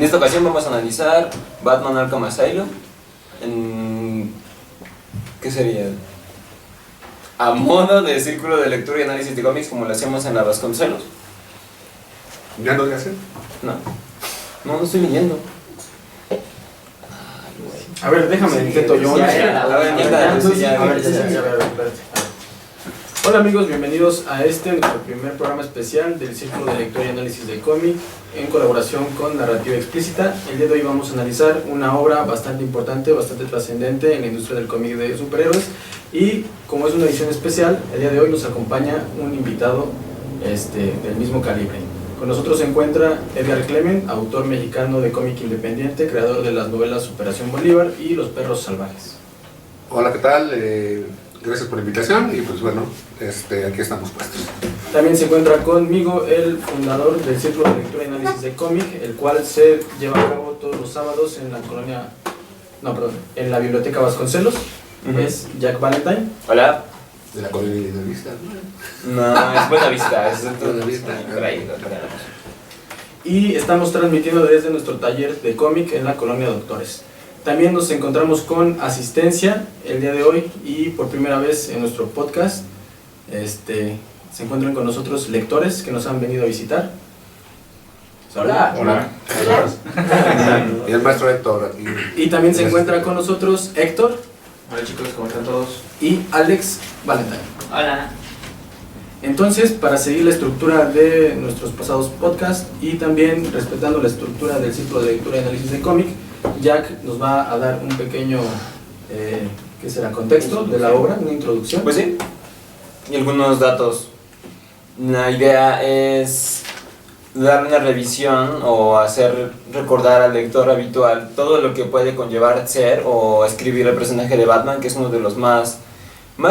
esta ocasión vamos a analizar Batman Arkham Asylum. ¿Qué sería? A modo de círculo de lectura y análisis de cómics, como lo hacíamos en la Vasconcelos. ¿Ya no le hacen? No estoy leyendo. A ver, déjame, intento yo. Hola amigos, bienvenidos a nuestro primer programa especial del Círculo de Lectura y Análisis de Cómic en colaboración con Narrativa Explícita. El día de hoy vamos a analizar una obra bastante importante, bastante trascendente en la industria del cómic de superhéroes, y como es una edición especial, el día de hoy nos acompaña un invitado del mismo calibre. Con nosotros se encuentra Edgar Clement, autor mexicano de cómic independiente, creador de las novelas Operación Bolívar y Los Perros Salvajes. Hola, ¿qué tal? Gracias por la invitación y pues bueno, aquí estamos puestos. También se encuentra conmigo el fundador del Círculo de Lectura y Análisis de Cómic, el cual se lleva a cabo todos los sábados en la Biblioteca Vasconcelos. Es Jack Valentine. Hola. De la colonia Lindavista, ¿no? No, es Buena Vista, es Buena Vista. Y estamos transmitiendo desde nuestro taller de cómic en la colonia Doctores. También nos encontramos con asistencia el día de hoy y por primera vez en nuestro podcast se encuentran con nosotros lectores que nos han venido a visitar. Hola. Hola. Y el maestro Héctor aquí. Y también se encuentra con nosotros Héctor. Hola chicos, ¿cómo están todos? Y Alex Valentine. Hola. Entonces, para seguir la estructura de nuestros pasados podcasts y también respetando la estructura del Círculo de Lectura y Análisis de Cómic, Jack nos va a dar un pequeño ¿qué será? Contexto de la obra, una introducción. Pues sí, y algunos datos. La idea es dar una revisión o hacer recordar al lector habitual todo lo que puede conllevar ser o escribir el personaje de Batman, que es uno de los más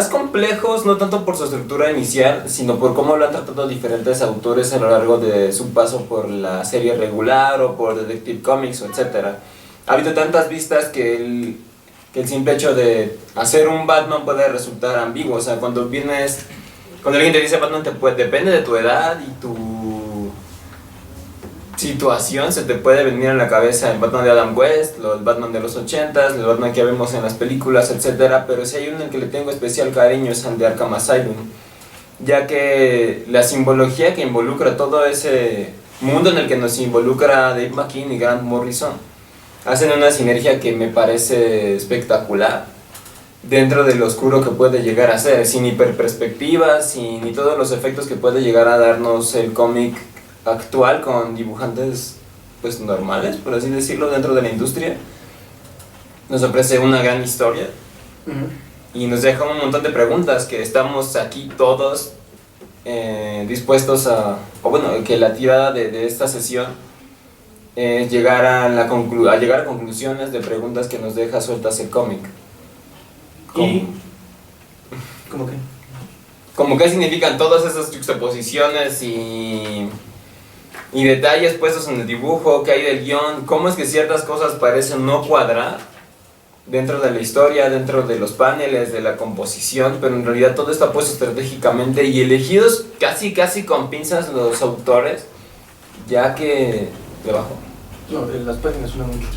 complejos, no tanto por su estructura inicial, sino por cómo lo han tratado diferentes autores a lo largo de su paso por la serie regular o por Detective Comics, etc. Ha habido tantas vistas que el simple hecho de hacer un Batman puede resultar ambiguo. O sea, cuando alguien te dice Batman, depende de tu edad y tu situación, se te puede venir a la cabeza el Batman de Adam West, el Batman de los 80s, el Batman que vemos en las películas, etc. Pero si hay uno en que le tengo especial cariño es el de Arkham Asylum, ya que la simbología que involucra todo ese mundo en el que nos involucra Dave McKean y Grant Morrison hacen una sinergia que me parece espectacular dentro de lo oscuro que puede llegar a ser, sin hiperperspectivas, sin todos los efectos que puede llegar a darnos el cómic actual con dibujantes pues normales, por así decirlo, dentro de la industria. Nos ofrece una gran historia y nos deja un montón de preguntas que estamos aquí todos dispuestos que la tirada de esta sesión es llegar a conclusiones de preguntas que nos deja sueltas el cómic. ¿Cómo qué? Como qué significan todas esas juxtaposiciones y detalles puestos en el dibujo, qué hay del guión, cómo es que ciertas cosas parecen no cuadrar dentro de la historia, dentro de los paneles, de la composición, pero en realidad todo está puesto estratégicamente y elegidos casi con pinzas los autores, ya que debajo. No, las páginas suenan mucho.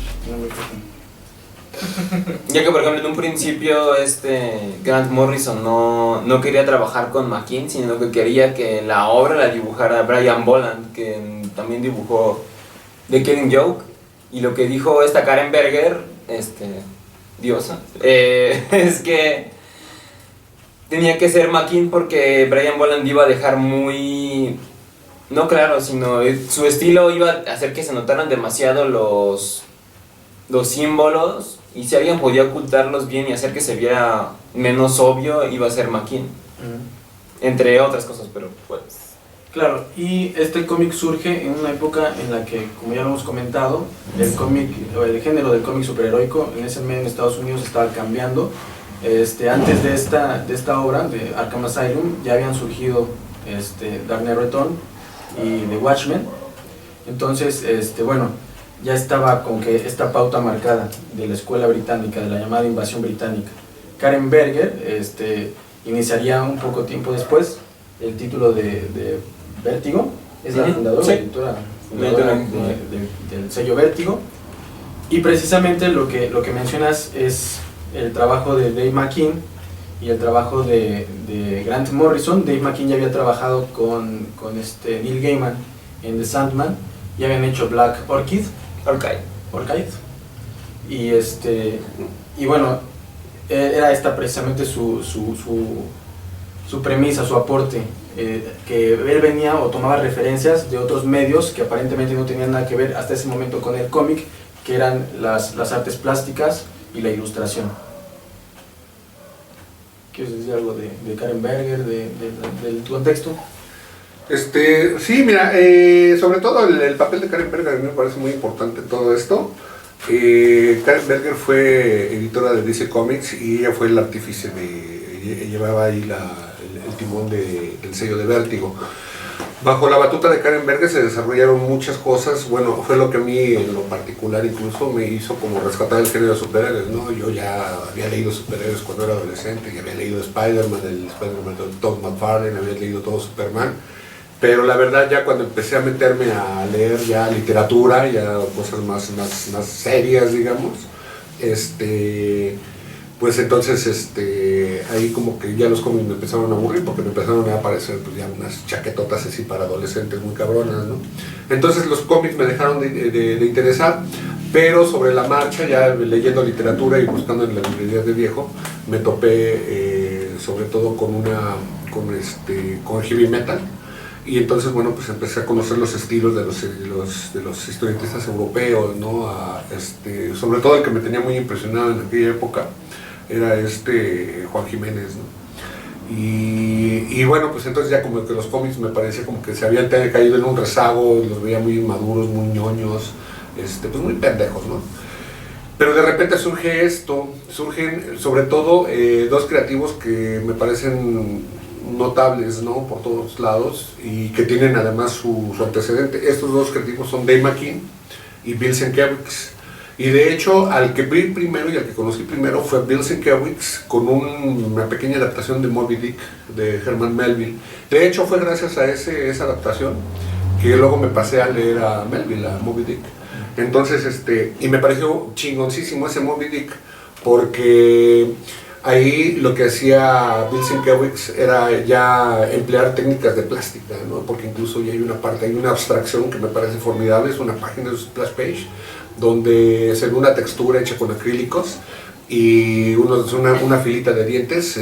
Ya que por ejemplo en un principio Grant Morrison no quería trabajar con McKean, sino que quería que la obra la dibujara Brian Boland, que también dibujó The Killing Joke, y lo que dijo esta Karen Berger, diosa, es que tenía que ser McKean porque Brian Boland iba a dejar muy, no claro, sino su estilo iba a hacer que se notaran demasiado los símbolos, y si alguien podía ocultarlos bien y hacer que se viera menos obvio, iba a ser McKean. Entre otras cosas, pero pues... Claro, y este cómic surge en una época en la que, como ya lo hemos comentado, el género del cómic superheroico en ese medio en Estados Unidos estaba cambiando. Antes de esta obra, de Arkham Asylum, ya habían surgido Dark Knight Return y The Watchmen. Entonces, ya estaba con que esta pauta marcada de la escuela británica, de la llamada invasión británica. Karen Berger iniciaría un poco tiempo después el título de Vértigo, es la fundadora, sí. la editora fundadora del sello Vértigo. Y precisamente lo que mencionas es el trabajo de Dave McKean y el trabajo de Grant Morrison. Dave McKean ya había trabajado con Neil Gaiman en The Sandman, ya habían hecho Black Orchid. Y bueno, era esta precisamente su premisa, su aporte, que él venía o tomaba referencias de otros medios que aparentemente no tenían nada que ver hasta ese momento con el cómic, que eran las artes plásticas y la ilustración. ¿Quieres decir algo de Karen Berger, del contexto? Sí, mira, sobre todo el papel de Karen Berger a mí me parece muy importante en todo esto. Karen Berger fue editora de DC Comics y ella fue el artífice llevaba ahí el timón del sello de Vértigo. Bajo la batuta de Karen Berger se desarrollaron muchas cosas. Bueno, fue lo que a mí en lo particular incluso me hizo como rescatar el género de superhéroes, ¿no? Yo ya había leído superhéroes cuando era adolescente, ya había leído Spider-Man, el Spider-Man de Todd McFarlane, había leído todo Superman. Pero la verdad ya cuando empecé a meterme a leer ya literatura, ya cosas más serias, digamos, pues entonces ahí como que ya los cómics me empezaron a aburrir porque me empezaron a aparecer pues ya unas chaquetotas así para adolescentes muy cabronas, ¿no? Entonces los cómics me dejaron de interesar, pero sobre la marcha, ya leyendo literatura y buscando en las librerías de viejo, me topé sobre todo con heavy metal. Y entonces, bueno, pues empecé a conocer los estilos de los historietistas europeos, ¿no? Sobre todo el que me tenía muy impresionado en aquella época era Juan Jiménez, ¿no? Y bueno, pues entonces ya como que los cómics me parecía como que se habían caído en un rezago, los veía muy inmaduros, muy ñoños, pues muy pendejos, ¿no? Pero de repente surgen sobre todo dos creativos que me parecen notables, ¿no? Por todos lados y que tienen además su antecedente. Estos dos creativos son Dave McKean y Bill Sienkiewicz. Y de hecho, al que vi primero y al que conocí primero fue Bill Sienkiewicz con una pequeña adaptación de Moby Dick de Herman Melville. De hecho, fue gracias a esa adaptación que luego me pasé a leer a Melville, a Moby Dick. Entonces, y me pareció chingoncísimo ese Moby Dick porque ahí lo que hacía Bill Sienkiewicz era ya emplear técnicas de plástica, ¿no? Porque incluso ya hay una abstracción que me parece formidable, es una página de su splash page, donde se ve una textura hecha con acrílicos y una filita de dientes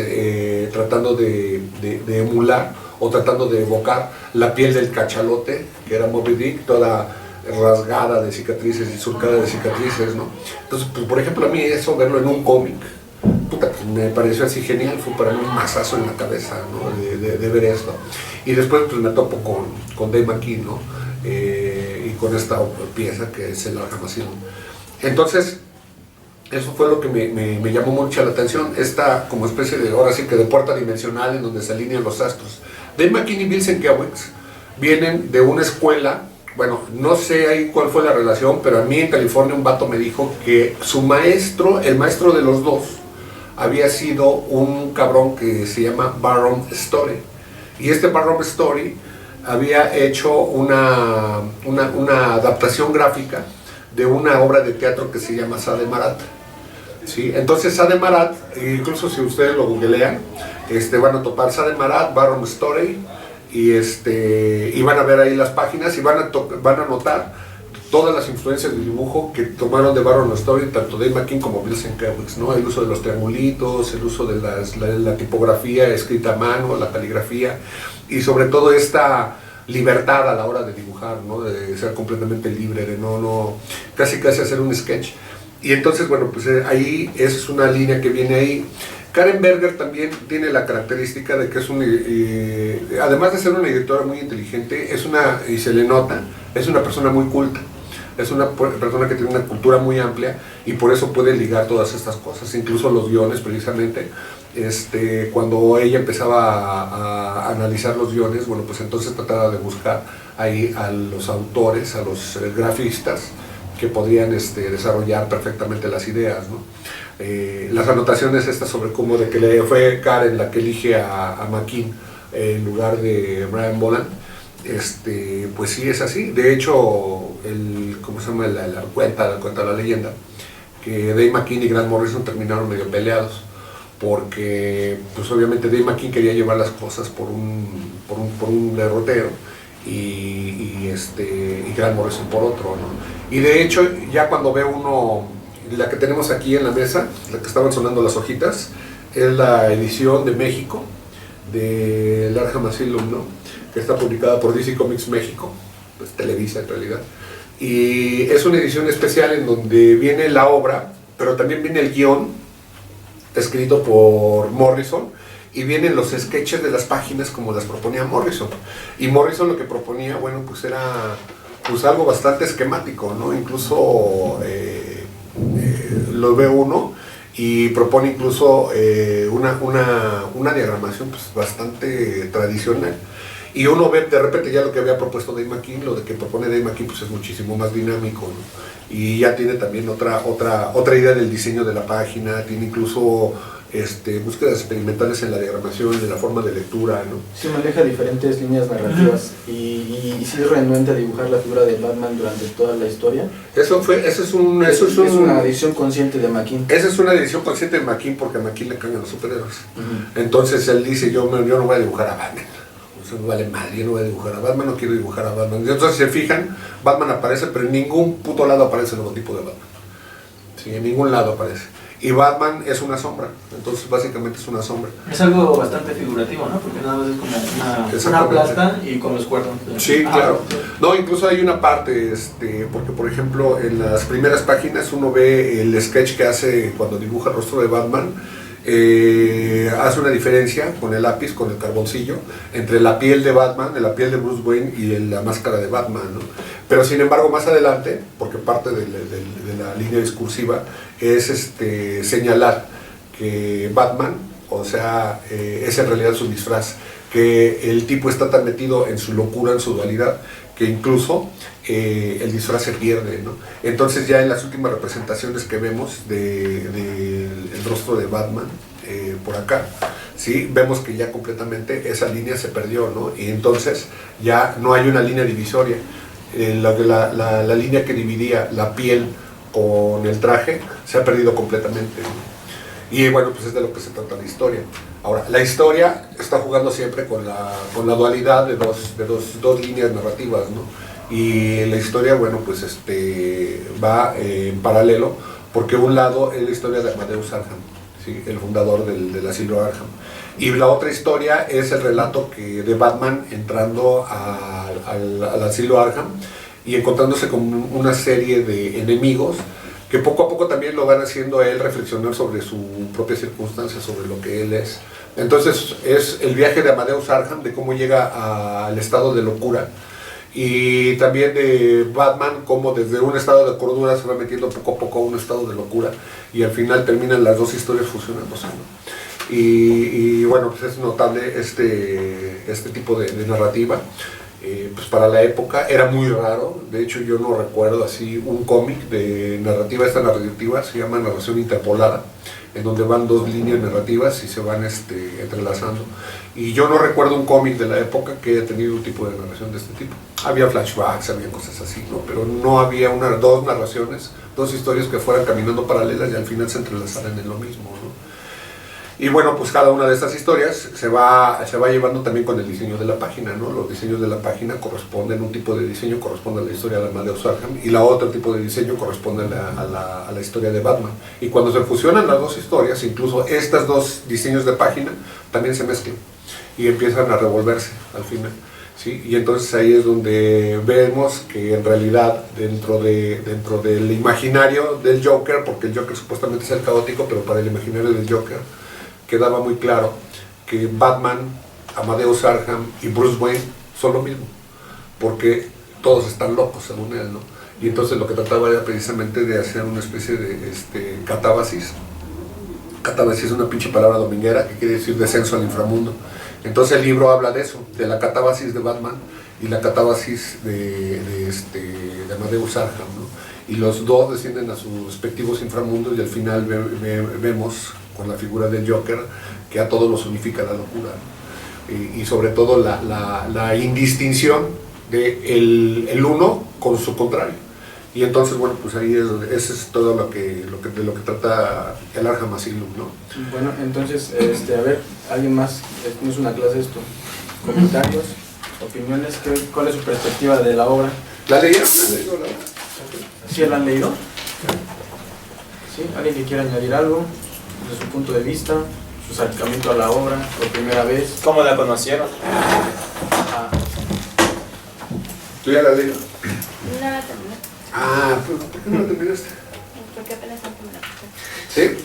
tratando de emular o tratando de evocar la piel del cachalote, que era Moby Dick, toda rasgada de cicatrices y surcada de cicatrices, ¿no? Entonces, pues, por ejemplo, a mí eso, verlo en un cómic, puta, pues, me pareció así genial, fue para mí un mazazo en la cabeza, ¿no? de ver esto. Y después pues me topo con Dave McKean, ¿no? Y con esta pieza que es el Arkham Asylum. Entonces, eso fue lo que me llamó mucho la atención, esta como especie de, ahora sí que de puerta dimensional en donde se alinean los astros. Dave McKean y Bill Sienkiewicz vienen de una escuela, bueno, no sé ahí cuál fue la relación, pero a mí en California un vato me dijo que su maestro, el maestro de los dos, había sido un cabrón que se llama Baron Story. Y este Baron Story había hecho una adaptación gráfica de una obra de teatro que se llama Sade Marat. ¿Sí? Entonces Sade Marat, incluso si ustedes lo googlean, van a topar Sade Marat, Baron Story, y van a ver ahí las páginas y van a notar todas las influencias de dibujo que tomaron de Baron Story, tanto Dave McKean como Bill Sienkiewicz, ¿no? El uso de los triangulitos, el uso de la tipografía escrita a mano, la caligrafía, y sobre todo esta libertad a la hora de dibujar, ¿no? De ser completamente libre, de no casi hacer un sketch. Y entonces, bueno, pues ahí es una línea que viene ahí. Karen Berger también tiene la característica de que es además de ser una editora muy inteligente, y se le nota, es una persona muy culta. Es una persona que tiene una cultura muy amplia y por eso puede ligar todas estas cosas, incluso los guiones precisamente. Cuando ella empezaba a analizar los guiones, bueno, pues entonces trataba de buscar ahí a los autores, a los grafistas que podrían desarrollar perfectamente las ideas, ¿no? Las anotaciones estas sobre cómo de que fue Karen la que elige a McKean en lugar de Brian Boland, pues sí es así. De hecho, ¿cómo se llama? Cuenta la leyenda, que Dave McKean y Grant Morrison terminaron medio peleados, porque pues obviamente Dave McKean quería llevar las cosas por un derrotero y Grant Morrison por otro, ¿no? Y de hecho, ya cuando ve uno, la que tenemos aquí en la mesa, la que estaban sonando las hojitas, es la edición de México del Arkham Asylum, ¿no? Que está publicada por DC Comics México, pues Televisa en realidad, y es una edición especial en donde viene la obra, pero también viene el guión escrito por Morrison, y vienen los sketches de las páginas como las proponía Morrison. Y Morrison lo que proponía, bueno, pues era pues algo bastante esquemático, ¿no? Incluso lo ve uno y propone incluso una diagramación pues bastante tradicional. Y uno ve de repente ya lo que había propuesto Dave McKean, lo de que propone Dave McKean pues es muchísimo más dinámico, ¿no? Y ya tiene también otra idea del diseño de la página, tiene incluso búsquedas experimentales en la diagramación, en la forma de lectura, ¿no? Sí, maneja diferentes líneas narrativas y sí es renuente a dibujar la figura de Batman durante toda la historia. Es una edición consciente de McKean. Esa es una edición consciente de McKean, porque a McKean le cambian los superhéroes. Entonces él dice, yo no voy a dibujar a Batman. Eso me vale mal, yo no voy a dibujar a Batman, no quiero dibujar a Batman. Entonces si se fijan, Batman aparece, pero en ningún puto lado aparece el logotipo de Batman. Sí, en ningún lado aparece. Y Batman es una sombra, entonces básicamente es una sombra. Es algo bastante figurativo, ¿no? Porque nada más es como una plasta y con los cuernos. Sí, claro. No, incluso hay una parte, porque por ejemplo en las primeras páginas uno ve el sketch que hace cuando dibuja el rostro de Batman. Hace una diferencia con el lápiz, con el carboncillo, entre la piel de Batman, la piel de Bruce Wayne y la máscara de Batman, ¿no? Pero sin embargo más adelante, porque parte de la línea discursiva es señalar que Batman, o sea, es en realidad su disfraz, que el tipo está tan metido en su locura, en su dualidad, que incluso el disfraz se pierde, ¿no? Entonces ya en las últimas representaciones que vemos del rostro de Batman, por acá, ¿sí? Vemos que ya completamente esa línea se perdió, ¿no? Y entonces ya no hay una línea divisoria. La línea que dividía la piel con el traje se ha perdido completamente, ¿no? Y bueno, pues es de lo que se trata la historia. Ahora, la historia está jugando siempre con la dualidad de dos líneas narrativas, ¿no? Y la historia, bueno, pues va en paralelo, porque un lado es la historia de Amadeus Arkham, ¿sí? El fundador del asilo Arkham. Y la otra historia es el relato de Batman entrando al asilo Arkham y encontrándose con una serie de enemigos que poco a poco también lo van haciendo a él reflexionar sobre su propia circunstancia, sobre lo que él es. Entonces es el viaje de Amadeus Arkham, de cómo llega al estado de locura, y también de Batman, cómo desde un estado de cordura se va metiendo poco a poco a un estado de locura, y al final terminan las dos historias fusionándose, ¿no? Y bueno, pues es notable este tipo de narrativa. Pues para la época era muy raro. De hecho yo no recuerdo así un cómic de narrativa. Esta narrativa se llama narración interpolada, en donde van dos líneas narrativas y se van entrelazando, y yo no recuerdo un cómic de la época que haya tenido un tipo de narración de este tipo. Había flashbacks, había cosas así, ¿no? Pero no había dos narraciones, dos historias que fueran caminando paralelas y al final se entrelazaran en lo mismo, ¿no? Y bueno, pues cada una de estas historias se va llevando también con el diseño de la página, ¿no? Los diseños de la página corresponden, un tipo de diseño corresponde a la historia de Amadeus Arkham, y la otro tipo de diseño corresponde a la historia de Batman. Y cuando se fusionan las dos historias, incluso estos dos diseños de página también se mezclan y empiezan a revolverse al final, ¿sí? Y entonces ahí es donde vemos que en realidad dentro del imaginario del Joker, porque el Joker supuestamente es el caótico, pero para el imaginario del Joker quedaba muy claro que Batman, Amadeus Arkham y Bruce Wayne son lo mismo, porque todos están locos según él, ¿no? Y entonces lo que trataba era precisamente de hacer una especie de catábasis. Catábasis es una pinche palabra dominguera que quiere decir descenso al inframundo. Entonces el libro habla de eso, de la catábasis de Batman y la catábasis de Amadeus Arkham, ¿no? Y los dos descienden a sus respectivos inframundos, y al final vemos con la figura del Joker que a todos los unifica la locura, y sobre todo la indistinción de el uno con su contrario. Y entonces, bueno, pues ahí ese es todo de lo que trata el Arkham Asylum, ¿no? Bueno, entonces, a ver, alguien más, no es una clase de esto, comentarios, opiniones, ¿cuál es su perspectiva de la obra? ¿La leyeron? ¿La leído la obra? ¿Sí la han leído? ¿Sí? ¿Alguien que quiera añadir algo desde su punto de vista, su acercamiento a la obra por primera vez? ¿Cómo la conocieron? Ah, ¿Tú ya la leído? No la terminé, Ah, ¿por qué no la terminaste? porque apenas antes me la puse. ¿Sí?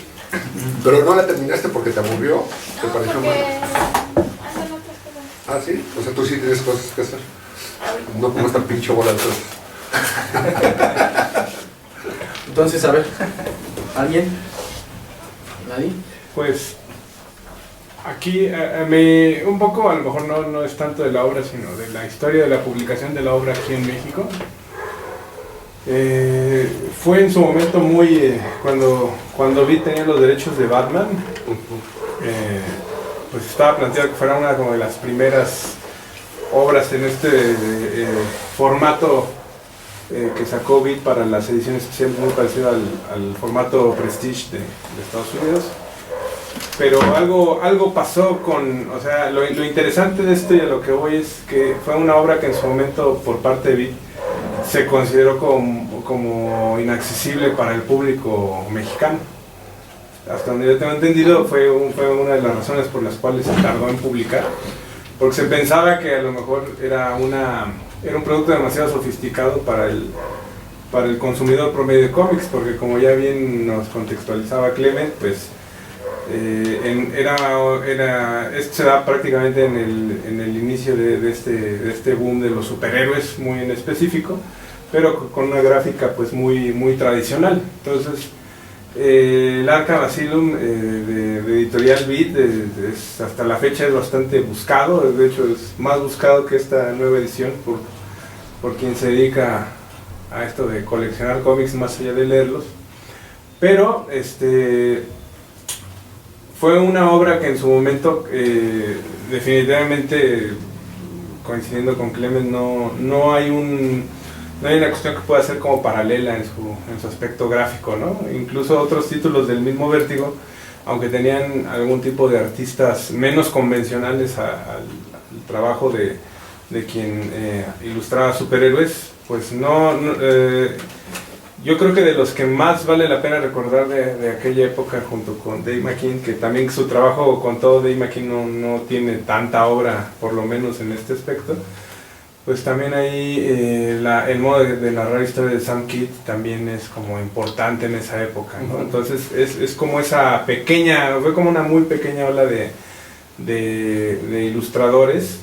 Pero no la terminaste porque te aburrió, te No, pareció porque mal. hacen otras cosas. Ah, sí, o sea, tú sí tienes cosas que hacer. Ahorita. No como esta pinche bola de cosas. entonces, a ver, ¿alguien? ¿Nadie? Pues aquí un poco, a lo mejor no es tanto de la obra, sino de la historia de la publicación de la obra aquí en México. Fue en su momento muy, cuando vi tenía los derechos de Batman, pues estaba planteado que fuera una como de las primeras obras en este formato que sacó Beat para las ediciones especiales, muy parecido al formato Prestige de Estados Unidos. Pero algo pasó o sea, lo interesante de esto y a lo que voy es que fue una obra que en su momento por parte de Beat se consideró como inaccesible para el público mexicano. Hasta donde yo tengo entendido fue una de las razones por las cuales se tardó en publicar, porque se pensaba que a lo mejor era un producto demasiado sofisticado para el consumidor promedio de cómics, porque como ya bien nos contextualizaba Clement, pues esto se da prácticamente en el inicio de este boom de los superhéroes muy en específico, pero con una gráfica pues muy tradicional. Entonces el Arkham Asylum de editorial Beat hasta la fecha es bastante buscado, de hecho es más buscado que esta nueva edición por quien se dedica a esto de coleccionar cómics más allá de leerlos. Pero fue una obra que en su momento, definitivamente, coincidiendo con Clement, no hay una cuestión que pueda ser como paralela en su aspecto gráfico, ¿no? Incluso otros títulos del mismo Vértigo, aunque tenían algún tipo de artistas menos convencionales al trabajo de quien ilustraba superhéroes, pues yo creo que de los que más vale la pena recordar de aquella época, junto con Dave McKean, que también su trabajo con todo Dave McKean no tiene tanta obra, por lo menos en este aspecto, pues también ahí el modo de narrar historia de Sam Kidd también es como importante en esa época, ¿no? Entonces es como fue como una muy pequeña ola de ilustradores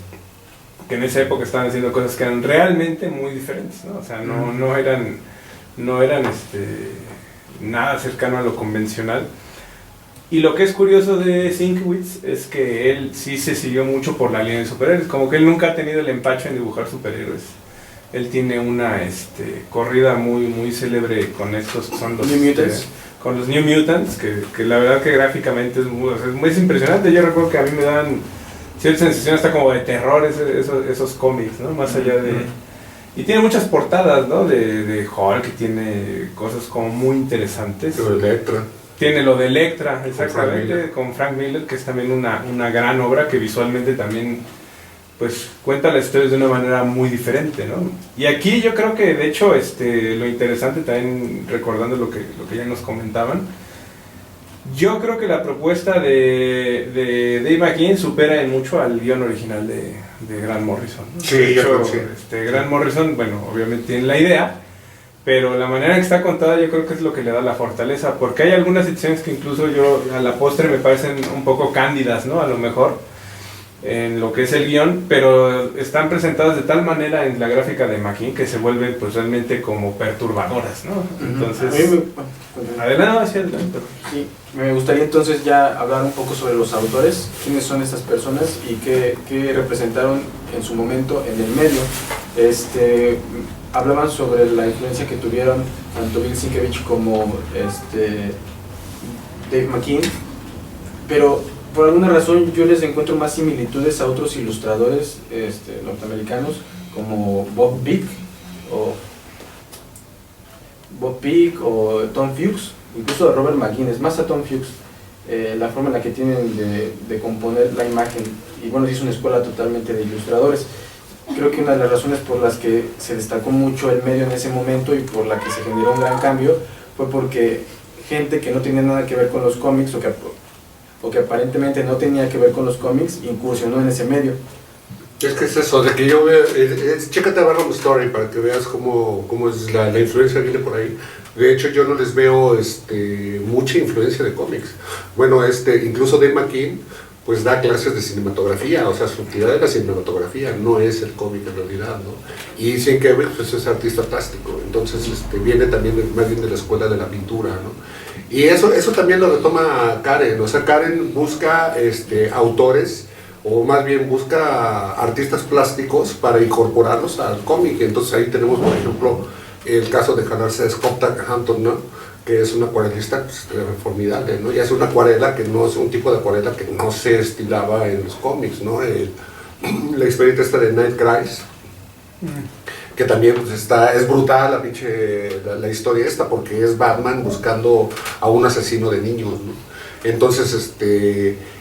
que en esa época estaban haciendo cosas que eran realmente muy diferentes, ¿no? O sea, no eran nada cercano a lo convencional. Y lo que es curioso de Sienkiewicz es que él sí se siguió mucho por la línea de superhéroes, como que él nunca ha tenido el empacho en dibujar superhéroes. Él tiene una corrida muy célebre con estos que son los New Mutants. Con los New Mutants, que la verdad que gráficamente es muy impresionante. Yo recuerdo que a mí me dan cierta sensación hasta como de terror esos cómics, ¿no? Más allá de... Y tiene muchas portadas, ¿no? De Hulk, que tiene cosas como muy interesantes. Lo de Electra. Tiene lo de Electra, exactamente, con Frank Miller, que es también una gran obra que visualmente también pues cuenta las historias de una manera muy diferente, ¿no? Y aquí yo creo que de hecho lo interesante también, recordando lo que ya nos comentaban, yo creo que la propuesta de Dave McKean supera en mucho al guión original de Grant Morrison, ¿no? Sí, de yo hecho, creo que sí. Grant Morrison, bueno, obviamente tiene la idea, pero la manera en que está contada yo creo que es lo que le da la fortaleza, porque hay algunas ediciones que incluso yo a la postre me parecen un poco cándidas, ¿no? A lo mejor en lo que es el guión, pero están presentadas de tal manera en la gráfica de McKean que se vuelven pues realmente como perturbadoras, ¿no? Entonces, adelante, hacia adelante. Sí, me gustaría entonces ya hablar un poco sobre los autores, quiénes son estas personas y qué representaron en su momento en el medio. Hablaban sobre la influencia que tuvieron tanto Bill Sienkiewicz como Dave McKean, pero por alguna razón yo les encuentro más similitudes a otros ilustradores norteamericanos, como Bob Peak o Tom Fuchs, incluso a Robert McGuinness, más a Tom Fuchs, la forma en la que tienen de componer la imagen. Y bueno, es una escuela totalmente de ilustradores. Creo que una de las razones por las que se destacó mucho el medio en ese momento y por la que se generó un gran cambio fue porque gente que no tenía nada que ver con los cómics o que aparentemente no tenía que ver con los cómics incursionó en ese medio. Es que es eso, de que yo veo, chécate a Random Story para que veas cómo es la influencia que viene por ahí. De hecho, yo no les veo mucha influencia de cómics. Bueno, incluso Dave McKean, pues da clases de cinematografía, o sea, su actividad es la cinematografía, no es el cómic en realidad, ¿no? Y Sienkiewicz, pues es artista plástico, entonces viene también más bien de la escuela de la pintura, ¿no? Y eso también lo retoma Karen, o sea, Karen busca autores, o más bien busca artistas plásticos para incorporarlos al cómic. Entonces ahí tenemos, por ejemplo, el caso de jalarse a Scott Hampton, ¿no? Que es un acuarelista formidable, ¿no? Y hace una acuarela que no es un tipo de acuarela que no se estilaba en los cómics, ¿no? La experiencia esta de Night Cries, que también pues, es brutal la historia esta, porque es Batman buscando a un asesino de niños, ¿no? Entonces,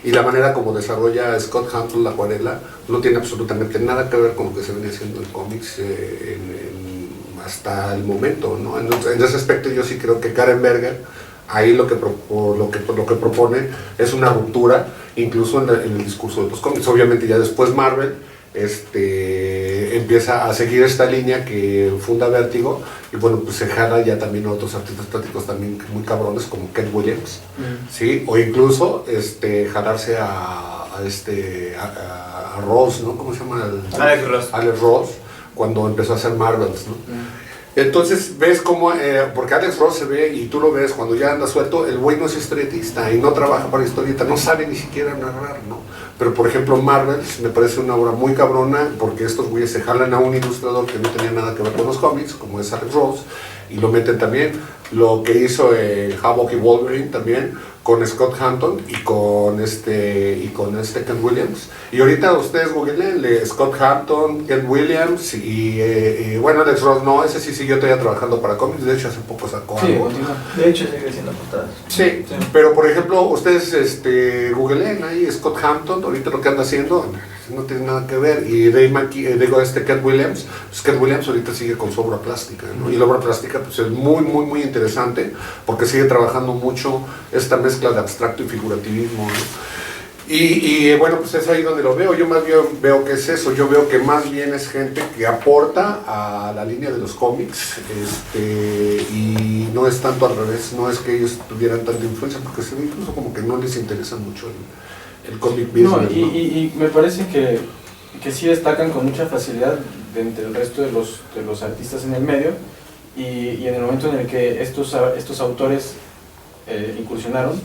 y la manera como desarrolla Scott Hampton la acuarela no tiene absolutamente nada que ver con lo que se venía haciendo en cómics hasta el momento, ¿no? En ese aspecto yo sí creo que Karen Berger ahí lo que propone es una ruptura incluso en el discurso de los cómics. Obviamente ya después Marvel empieza a seguir esta línea que funda Vértigo, y bueno, pues se jala ya también a otros artistas plásticos también muy cabrones como Ken Williams, ¿sí? O incluso jalarse a Ross, ¿no? ¿Cómo se llama? Alex Ross, cuando empezó a hacer Marvels, ¿no? Entonces ves cómo, porque Alex Ross se ve, y tú lo ves cuando ya anda suelto, el güey no es historietista y no trabaja para historieta, no sabe ni siquiera narrar, ¿no? Pero por ejemplo Marvels me parece una obra muy cabrona, porque estos güeyes se jalan a un ilustrador que no tenía nada que ver con los cómics, como es Alex Ross, y lo meten también, lo que hizo Havoc y Wolverine también, con Scott Hampton y con Ken Williams. Y ahorita ustedes googleenle Scott Hampton, Ken Williams y bueno, Alex Ross no, ese sí siguió todavía trabajando para cómics, de hecho hace poco sacó algo. De hecho sigue haciendo portadas. Sí, pero por ejemplo, ustedes googleen ahí Scott Hampton, ahorita lo que anda haciendo no tiene nada que ver. Y Ken Williams, pues Ken Williams ahorita sigue con su obra plástica, ¿no? Y la obra plástica pues es muy, muy, muy interesante, porque sigue trabajando mucho esta mezcla de abstracto y figurativismo, ¿no? Y bueno, pues es ahí donde lo veo. Yo más bien veo que es eso, yo veo que más bien es gente que aporta a la línea de los cómics, y no es tanto al revés, no es que ellos tuvieran tanta influencia, porque se ve incluso como que no les interesa mucho el cómic business, no, y me parece que sí destacan con mucha facilidad de entre el resto de los artistas en el medio, y en el momento en el que estos autores incursionaron,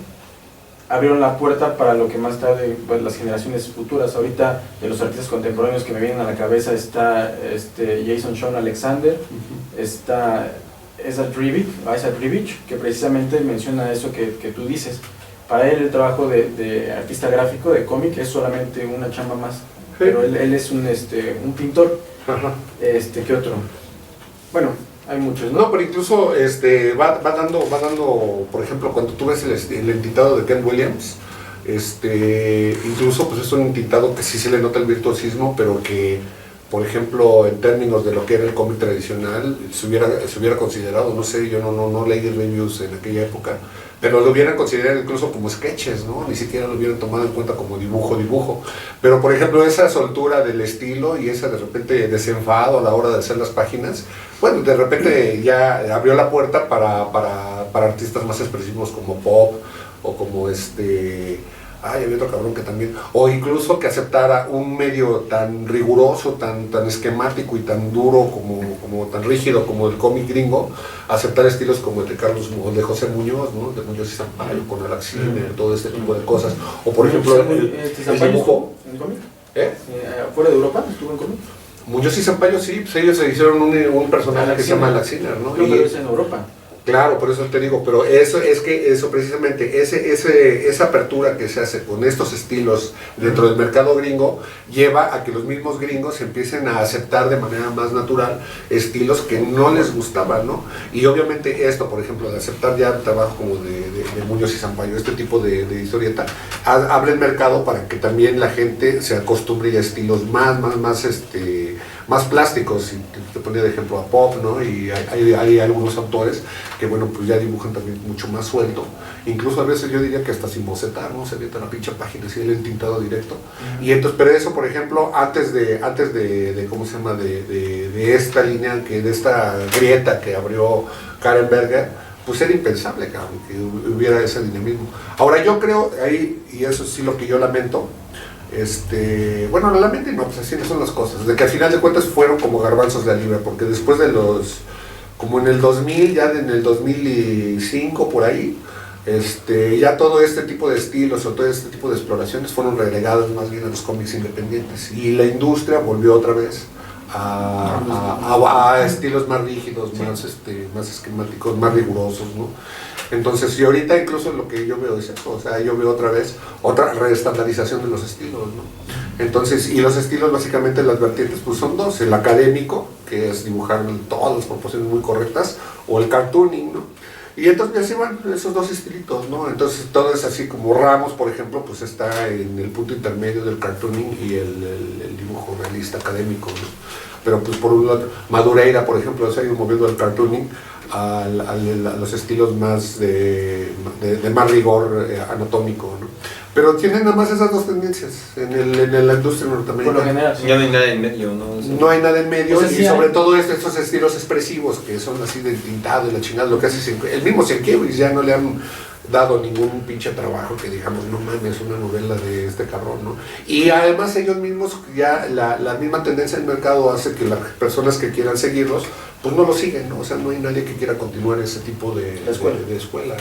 abrieron la puerta para lo que más tarde, pues, las generaciones futuras. Ahorita de los artistas contemporáneos que me vienen a la cabeza está Jason Shawn Alexander, está Isaac Rivich, que precisamente menciona eso que tú dices. Para él el trabajo de artista gráfico, de cómic, es solamente una chamba más, pero él es un pintor. Ajá. ¿Qué otro? Bueno, hay muchos, ¿no? No, pero incluso va dando, por ejemplo, cuando tú ves el entintado de Ken Williams, incluso pues es un entintado que sí se le nota el virtuosismo, pero que, por ejemplo, en términos de lo que era el cómic tradicional, se hubiera considerado, no sé, yo no leí reviews en aquella época, pero lo hubieran considerado incluso como sketches, ¿no? Ni siquiera lo hubieran tomado en cuenta como dibujo. Pero, por ejemplo, esa soltura del estilo y esa de repente desenfado a la hora de hacer las páginas, bueno, de repente ya abrió la puerta para artistas más expresivos como Pop, o como había otro cabrón que también, o incluso que aceptara un medio tan riguroso, tan esquemático y tan duro, como tan rígido como el cómic gringo, aceptar estilos como el de José Muñoz, ¿no? De Muñoz y Zampayo, con el Ciner, todo este tipo de cosas. O por ejemplo, el dibujo. ¿En cómic? ¿Fuera de Europa estuvo en cómic? Muñoz y Zampayo sí, pues ellos se hicieron un personaje que se llama Ciner, ¿no? Pero es en Europa. Claro, por eso te digo, pero eso es que eso precisamente, esa apertura que se hace con estos estilos dentro del mercado gringo lleva a que los mismos gringos empiecen a aceptar de manera más natural estilos que no les gustaban, ¿no? Y obviamente esto, por ejemplo, de aceptar ya trabajo como de Muñoz y Zampayo, este tipo de historieta, abre el mercado para que también la gente se acostumbre a estilos más plásticos, y te ponía de ejemplo a Pop, ¿no? Y hay algunos autores que, bueno, pues ya dibujan también mucho más suelto, incluso a veces yo diría que hasta sin bocetar, ¿no? Se avienta la pinche página así el entintado directo, y entonces, pero eso, por ejemplo, antes de ¿cómo se llama? De esta línea, de esta grieta que abrió Karen Berger, pues era impensable, cabrón, que hubiera ese dinamismo. Ahora yo creo, ahí, y eso sí lo que yo lamento, bueno, no lamento, no, pues así no son las cosas, de que al final de cuentas fueron como garbanzos de la libra, porque después de como en el 2000, ya en el 2005 por ahí, ya todo este tipo de estilos o todo este tipo de exploraciones fueron relegados más bien a los cómics independientes, y la industria volvió otra vez a estilos más rígidos, más esquemáticos, más rigurosos, ¿no? Entonces, y ahorita incluso lo que yo veo es eso, o sea, yo veo otra vez otra reestandarización de los estilos, ¿no? Entonces, y los estilos básicamente, las vertientes pues son dos: el académico, que es dibujar todas las proporciones muy correctas, o el cartooning, ¿no? Y entonces así van esos dos estilitos, ¿no? Entonces todo es así como Ramos, por ejemplo, pues está en el punto intermedio del cartooning y el dibujo realista académico, ¿no? Pero pues por un lado, Madureira, por ejemplo, se ha ido moviendo el cartooning a los estilos más de más rigor anatómico, ¿no? Pero tienen nada más esas dos tendencias en la industria norteamericana. Por lo general, Ya no hay nada en medio, ¿no? No hay nada en medio, Pues y sí sobre hay. todo estos estilos expresivos que son así de tintado y la chingada, lo que hace el mismo Sienkiewicz ya no le han dado ningún pinche trabajo que digamos, no mames, una novela de este cabrón, ¿no? Y además ellos mismos, ya la misma tendencia del mercado hace que las personas que quieran seguirlos, pues no lo siguen, ¿no? O sea, no hay nadie que quiera continuar ese tipo de escuela.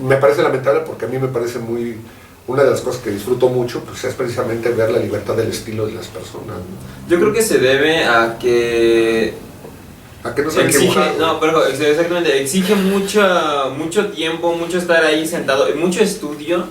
Me parece lamentable, porque a mí me parece una de las cosas que disfruto mucho, pues es precisamente ver la libertad del estilo de las personas, ¿no? Yo creo que se debe a que ¿A qué no saben exige, dibujar? no, pero exactamente, exige mucho tiempo, mucho estar ahí sentado, mucho estudio,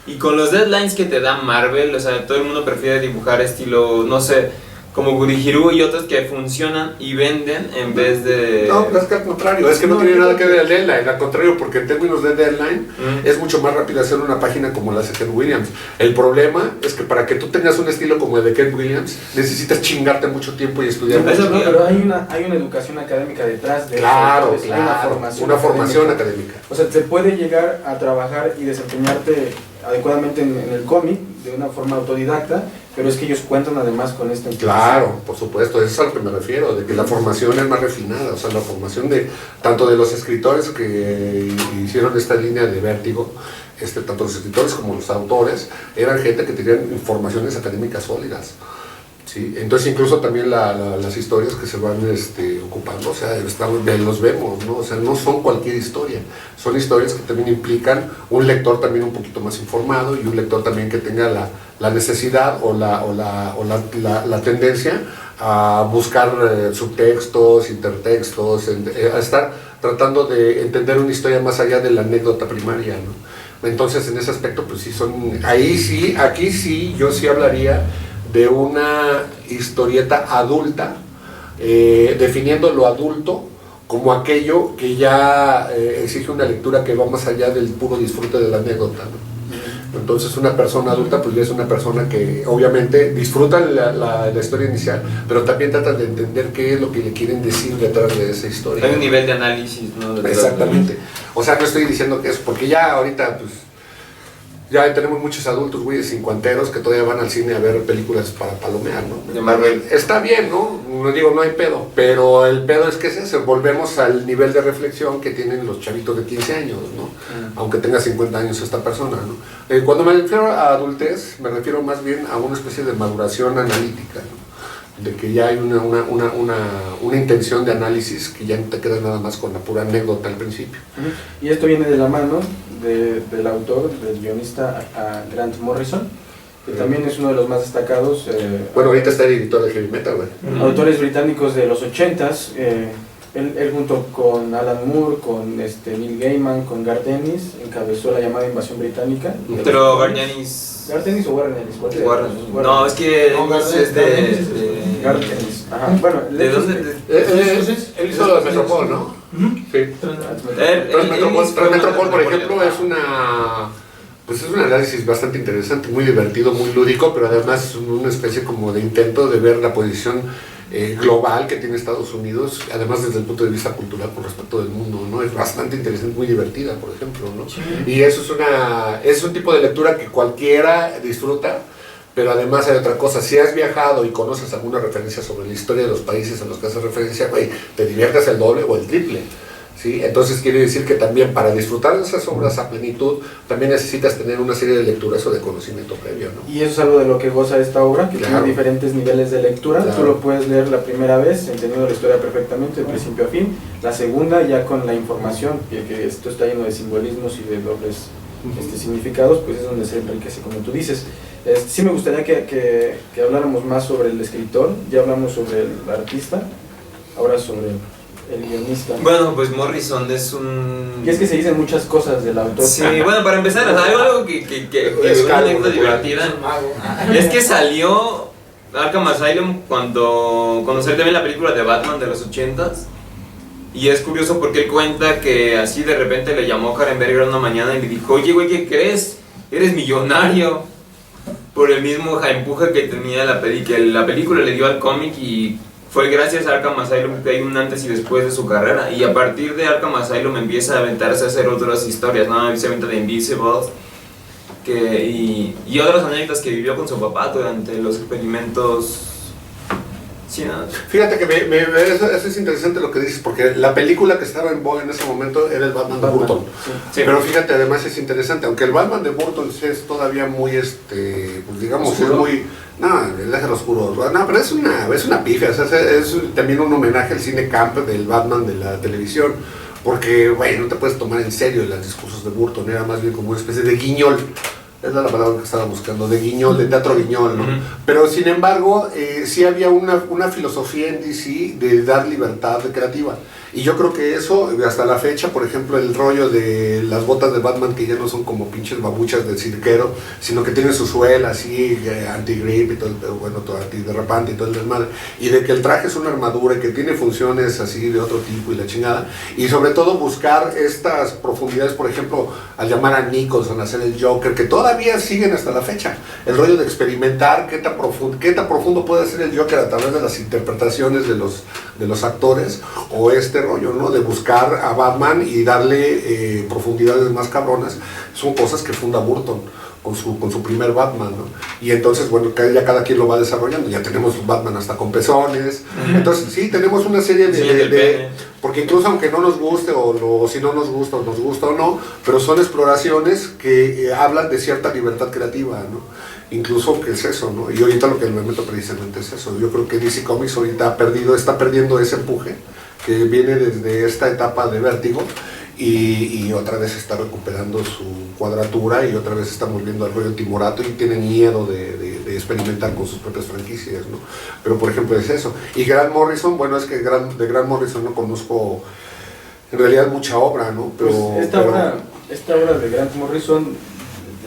y con los deadlines que te da Marvel, o sea, todo el mundo prefiere dibujar estilo, no sé, como Gurihiru y otros que funcionan y venden en vez de... No, es que al contrario, es que no tiene nada que ver el deadline, al contrario, porque en términos de deadline es mucho más rápido hacer una página como la de Ken Williams. El problema es que para que tú tengas un estilo como el de Ken Williams, necesitas chingarte mucho tiempo y estudiar mucho. No, pero hay una educación académica detrás de Claro, eso. Hay una formación académica. O sea, se puede llegar a trabajar y desempeñarte adecuadamente en el cómic de una forma autodidacta, pero es que ellos cuentan además con esta información. Claro, por supuesto, eso es a lo que me refiero, de que la formación es más refinada, o sea, la formación tanto de los escritores que hicieron esta línea de Vértigo, tanto los escritores como los autores, eran gente que tenían formaciones académicas sólidas. ¿Sí? Entonces incluso también las historias que se van ocupando, o sea, los vemos, ¿no? O sea, no son cualquier historia, son historias que también implican un lector también un poquito más informado, y un lector también que tenga la necesidad o la tendencia a buscar subtextos, intertextos, a estar tratando de entender una historia más allá de la anécdota primaria, ¿no? Entonces en ese aspecto pues sí aquí sí, yo sí hablaría de una historieta adulta, definiendo lo adulto como aquello que ya exige una lectura que va más allá del puro disfrute de la anécdota, ¿no? Entonces una persona adulta pues ya es una persona que obviamente disfruta la historia inicial, pero también trata de entender qué es lo que le quieren decir detrás de esa historia. Hay un nivel de análisis, ¿no? Exactamente. O sea, no estoy diciendo que es porque ya ahorita pues ya tenemos muchos adultos, güeyes cincuenteros, que todavía van al cine a ver películas para palomear, ¿no? De Marvel. Está bien, ¿no? No digo, no hay pedo, pero el pedo es que es ese, volvemos al nivel de reflexión que tienen los chavitos de 15 años, ¿no? Aunque tenga 50 años esta persona, ¿no? Cuando me refiero a adultez, me refiero más bien a una especie de maduración analítica, ¿no? De que ya hay una intención de análisis, que ya no te quedas nada más con la pura anécdota al principio. Y esto viene de la mano del autor, del guionista Grant Morrison, que también es uno de los más destacados. Bueno, ahorita está el editor de Heavy Metal, güey. Autores británicos de los 80s, Él junto con Alan Moore, con Neil Gaiman, con Garth Ennis, encabezó la llamada invasión británica. Pero Gardianis... ¿Garth Ennis o Warren Ellis? ¿Cuál de Warren. los? No, es que No, Ennis es de... Garth Ennis. Ajá. Bueno, ¿De dónde? Él hizo lo de Metropol, ¿no? Sí. Transmetropol, por ejemplo, es un análisis bastante interesante, muy divertido, muy lúdico, pero además es una especie como de intento de ver la posición global que tiene Estados Unidos, además desde el punto de vista cultural con respecto del mundo, ¿no? Es bastante interesante, muy divertida, por ejemplo, ¿no? Sí. Y eso es un tipo de lectura que cualquiera disfruta, pero además hay otra cosa, si has viajado y conoces alguna referencia sobre la historia de los países a los que haces referencia, güey, te diviertes el doble o el triple. ¿Sí? Entonces quiere decir que también para disfrutar de esas obras a plenitud también necesitas tener una serie de lecturas o de conocimiento previo, ¿no? Y eso es algo de lo que goza esta obra, que Claro. tiene diferentes niveles de lectura. Claro. Tú lo puedes leer la primera vez, entendiendo la historia perfectamente, de principio a fin. La segunda, ya con la información, que esto está lleno de simbolismos y de dobles significados, pues es donde se enriquece, como tú dices. Sí me gustaría que habláramos más sobre el escritor. Ya hablamos sobre el artista, ahora sobre el guionista. Bueno, pues Morrison es un... Y es que se dicen muchas cosas del autor. Sí, bueno, para empezar, o sea, algo que Es una calvo, anécdota ¿no? divertida es que salió Arkham Asylum cuando salió también la película de Batman de los 80s. Y es curioso porque él cuenta que así de repente le llamó Karen Berger una mañana y le dijo: oye, güey, ¿qué crees? Eres millonario. Por el mismo empuje que tenía que la película le dio al cómic, y fue gracias a Arkham Asylum que hay un antes y después de su carrera. Y a partir de Arkham Asylum empieza a aventarse a hacer otras historias, ¿no? Se aventa de Invisibles y otras anécdotas que vivió con su papá durante los experimentos. Sí, ¿no? Fíjate que eso es interesante lo que dices, porque la película que estaba en boga en ese momento era el Batman de Burton. Sí. Pero fíjate, además es interesante, aunque el Batman de Burton es todavía muy, pues digamos, ¿Oscuro? es muy... No, el déjalo oscuro. No, pero es una pifia, o sea, es también un homenaje al cine camp del Batman de la televisión, porque, bueno, no te puedes tomar en serio los discursos de Burton, era más bien como una especie de guiñol. Es la palabra que estaba buscando, de guiñol, de teatro guiñol, ¿no? Pero sin embargo, sí había una filosofía en DC de dar libertad creativa. Y yo creo que eso, hasta la fecha, por ejemplo, el rollo de las botas de Batman, que ya no son como pinches babuchas del cirquero, sino que tienen su suela así, anti-grip y todo, bueno, todo antiderrapante y todo el desmadre, y de que el traje es una armadura y que tiene funciones así de otro tipo y la chingada, y sobre todo buscar estas profundidades, por ejemplo, al llamar a Nicholson a hacer el Joker, que todavía siguen hasta la fecha, el rollo de experimentar qué tan profundo puede ser el Joker a través de las interpretaciones de los actores, o este rollo, ¿no? De buscar a Batman y darle profundidades más cabronas. Son cosas que funda Burton con su primer Batman, ¿no? Y entonces, bueno, ya cada quien lo va desarrollando. Ya tenemos Batman hasta con pezones. Entonces, sí, tenemos una serie de porque incluso aunque no nos guste, o si no nos gusta o no, pero son exploraciones que hablan de cierta libertad creativa, ¿no? Incluso que es eso, ¿no? Y ahorita lo que me meto precisamente es eso. Yo creo que DC Comics ahorita está perdiendo ese empuje que viene desde esta etapa de Vértigo, y otra vez está recuperando su cuadratura, y otra vez estamos viendo al rollo timorato, y tienen miedo de experimentar con sus propias franquicias, ¿no? Pero por ejemplo es eso. Y Grant Morrison, bueno, es que de Grant Morrison no conozco en realidad mucha obra, ¿no? Pero, pues esta obra de Grant Morrison,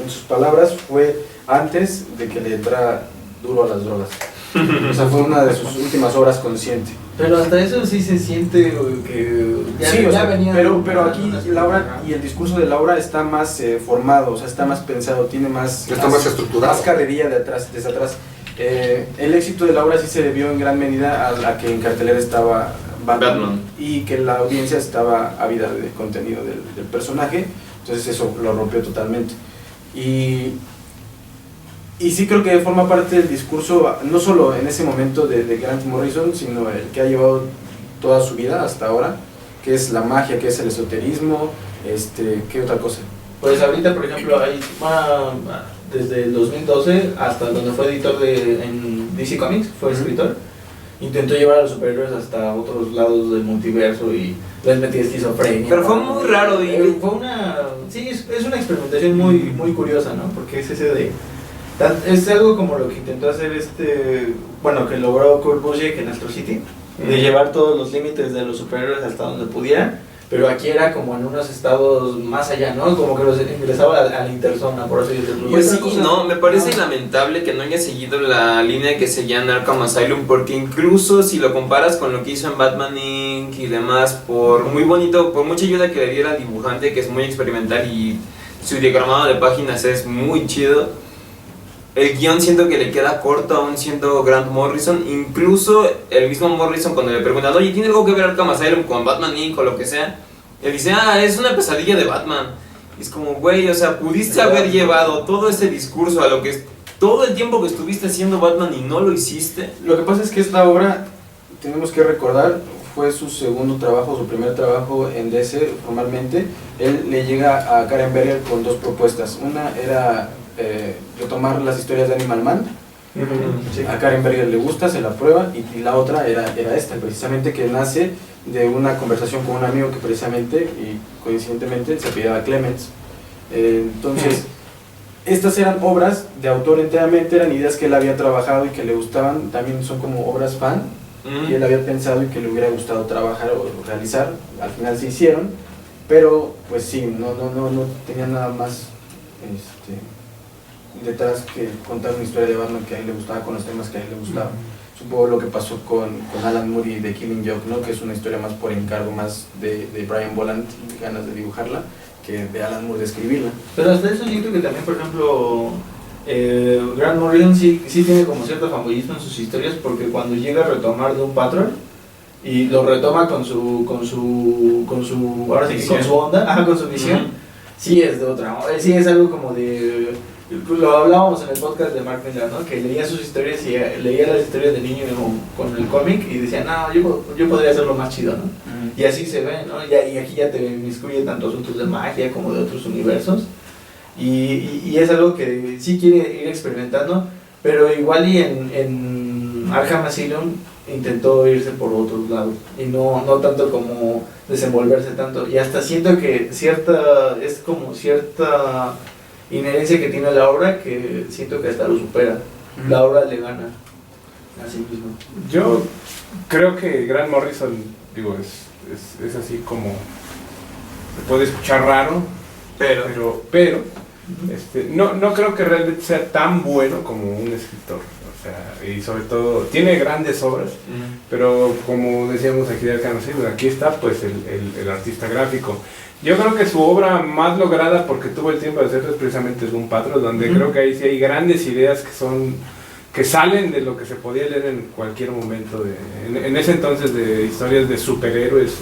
en sus palabras, fue antes de que le entrara duro a las drogas. O sea, fue una de sus últimas obras consciente. Pero hasta eso sí se siente que ya, Sí, o sea, venía. pero aquí la obra y el discurso de la obra está más formado, o sea, está más pensado, tiene más estructurado, más carrería desde atrás. El éxito de la obra sí se debió en gran medida a que en cartelera estaba Batman, y que la audiencia estaba ávida de contenido del personaje, entonces eso lo rompió totalmente. Y sí creo que forma parte del discurso, no solo en ese momento de Grant Morrison, sino el que ha llevado toda su vida hasta ahora, que es la magia, que es el esoterismo, ¿qué otra cosa? Pues ahorita, por ejemplo, hay desde el 2012 hasta donde fue editor en DC Comics, fue escritor, intentó llevar a los superhéroes hasta otros lados del multiverso y les metía esquizofrenia. Pero fue muy raro, sí, es una experimentación muy curiosa, ¿no? Porque es ese de... Es algo como lo que intentó hacer bueno, que logró Kurt Busiek en Astro City, de llevar todos los límites de los superhéroes hasta donde pudieran, pero aquí era como en unos estados más allá, ¿no? Como que los ingresaba a la interzona, por así decirlo. Pues sí, no, me parece lamentable que no haya seguido la línea que seguía en Arkham Asylum, porque incluso si lo comparas con lo que hizo en Batman Inc. y demás, por muy bonito, por mucha ayuda que le diera al dibujante, que es muy experimental y su diagramado de páginas es muy chido, el guión siento que le queda corto aún siendo Grant Morrison. Incluso el mismo Morrison, cuando le preguntan, oye, ¿tiene algo que ver Arkham Asylum con Batman Inc. o lo que sea? Él dice, es una pesadilla de Batman. Y es como, güey, o sea, pudiste haber llevado todo ese discurso a lo que es todo el tiempo que estuviste haciendo Batman y no lo hiciste. Lo que pasa es que esta obra, tenemos que recordar, fue su segundo trabajo, su primer trabajo en DC formalmente. Él le llega a Karen Berger con dos propuestas. Una era retomar las historias de Animal Man. Sí. A Karen Berger le gusta, se la prueba, y la otra era esta, precisamente, que nace de una conversación con un amigo que precisamente y coincidentemente se apellidaba Clements. Entonces, estas eran obras de autor enteramente, eran ideas que él había trabajado y que le gustaban, también son como obras fan, que él había pensado y que le hubiera gustado trabajar o realizar. Al final se hicieron, pero pues sí, no tenía nada más detrás que contar una historia de Batman que a él le gustaba, con los temas que a él le gustaban. Supongo lo que pasó con Alan Moore y The Killing Joke, ¿no? Que es una historia más por encargo, más de Brian Boland, ganas de dibujarla, que de Alan Moore de escribirla. Pero hasta eso yo creo que también, por ejemplo, Grant Morrison sí tiene como cierto fanboyismo en sus historias, porque cuando llega a retomar Doom Patrol y lo retoma con su ahora sí que con su onda, con su visión, sí es de otra, sí es algo como de, lo hablábamos en el podcast de Mark Millar, ¿no? Que leía sus historias y leía las historias de niño con el cómic y decía, no, yo podría hacerlo más chido, ¿no? Y así se ve, ¿no? Y aquí ya te inmiscuye tanto asuntos de magia como de otros universos. Y es algo que sí quiere ir experimentando, pero igual y en Arkham Asylum intentó irse por otros lados y no tanto como desenvolverse tanto, y hasta siento que es como cierta inherencia que tiene la obra que siento que hasta lo supera, la obra le gana a sí mismo. Yo creo que Grant Morrison, digo, es así como, se puede escuchar raro, pero no creo que realmente sea tan bueno como un escritor. O sea, y sobre todo, tiene grandes obras, pero como decíamos aquí de Arkham Asylum, aquí está pues el artista gráfico. Yo creo que su obra más lograda, porque tuvo el tiempo de hacerlo, es precisamente Doom Patrol, donde creo que ahí sí hay grandes ideas que salen de lo que se podía leer en cualquier momento, en ese entonces, de historias de superhéroes,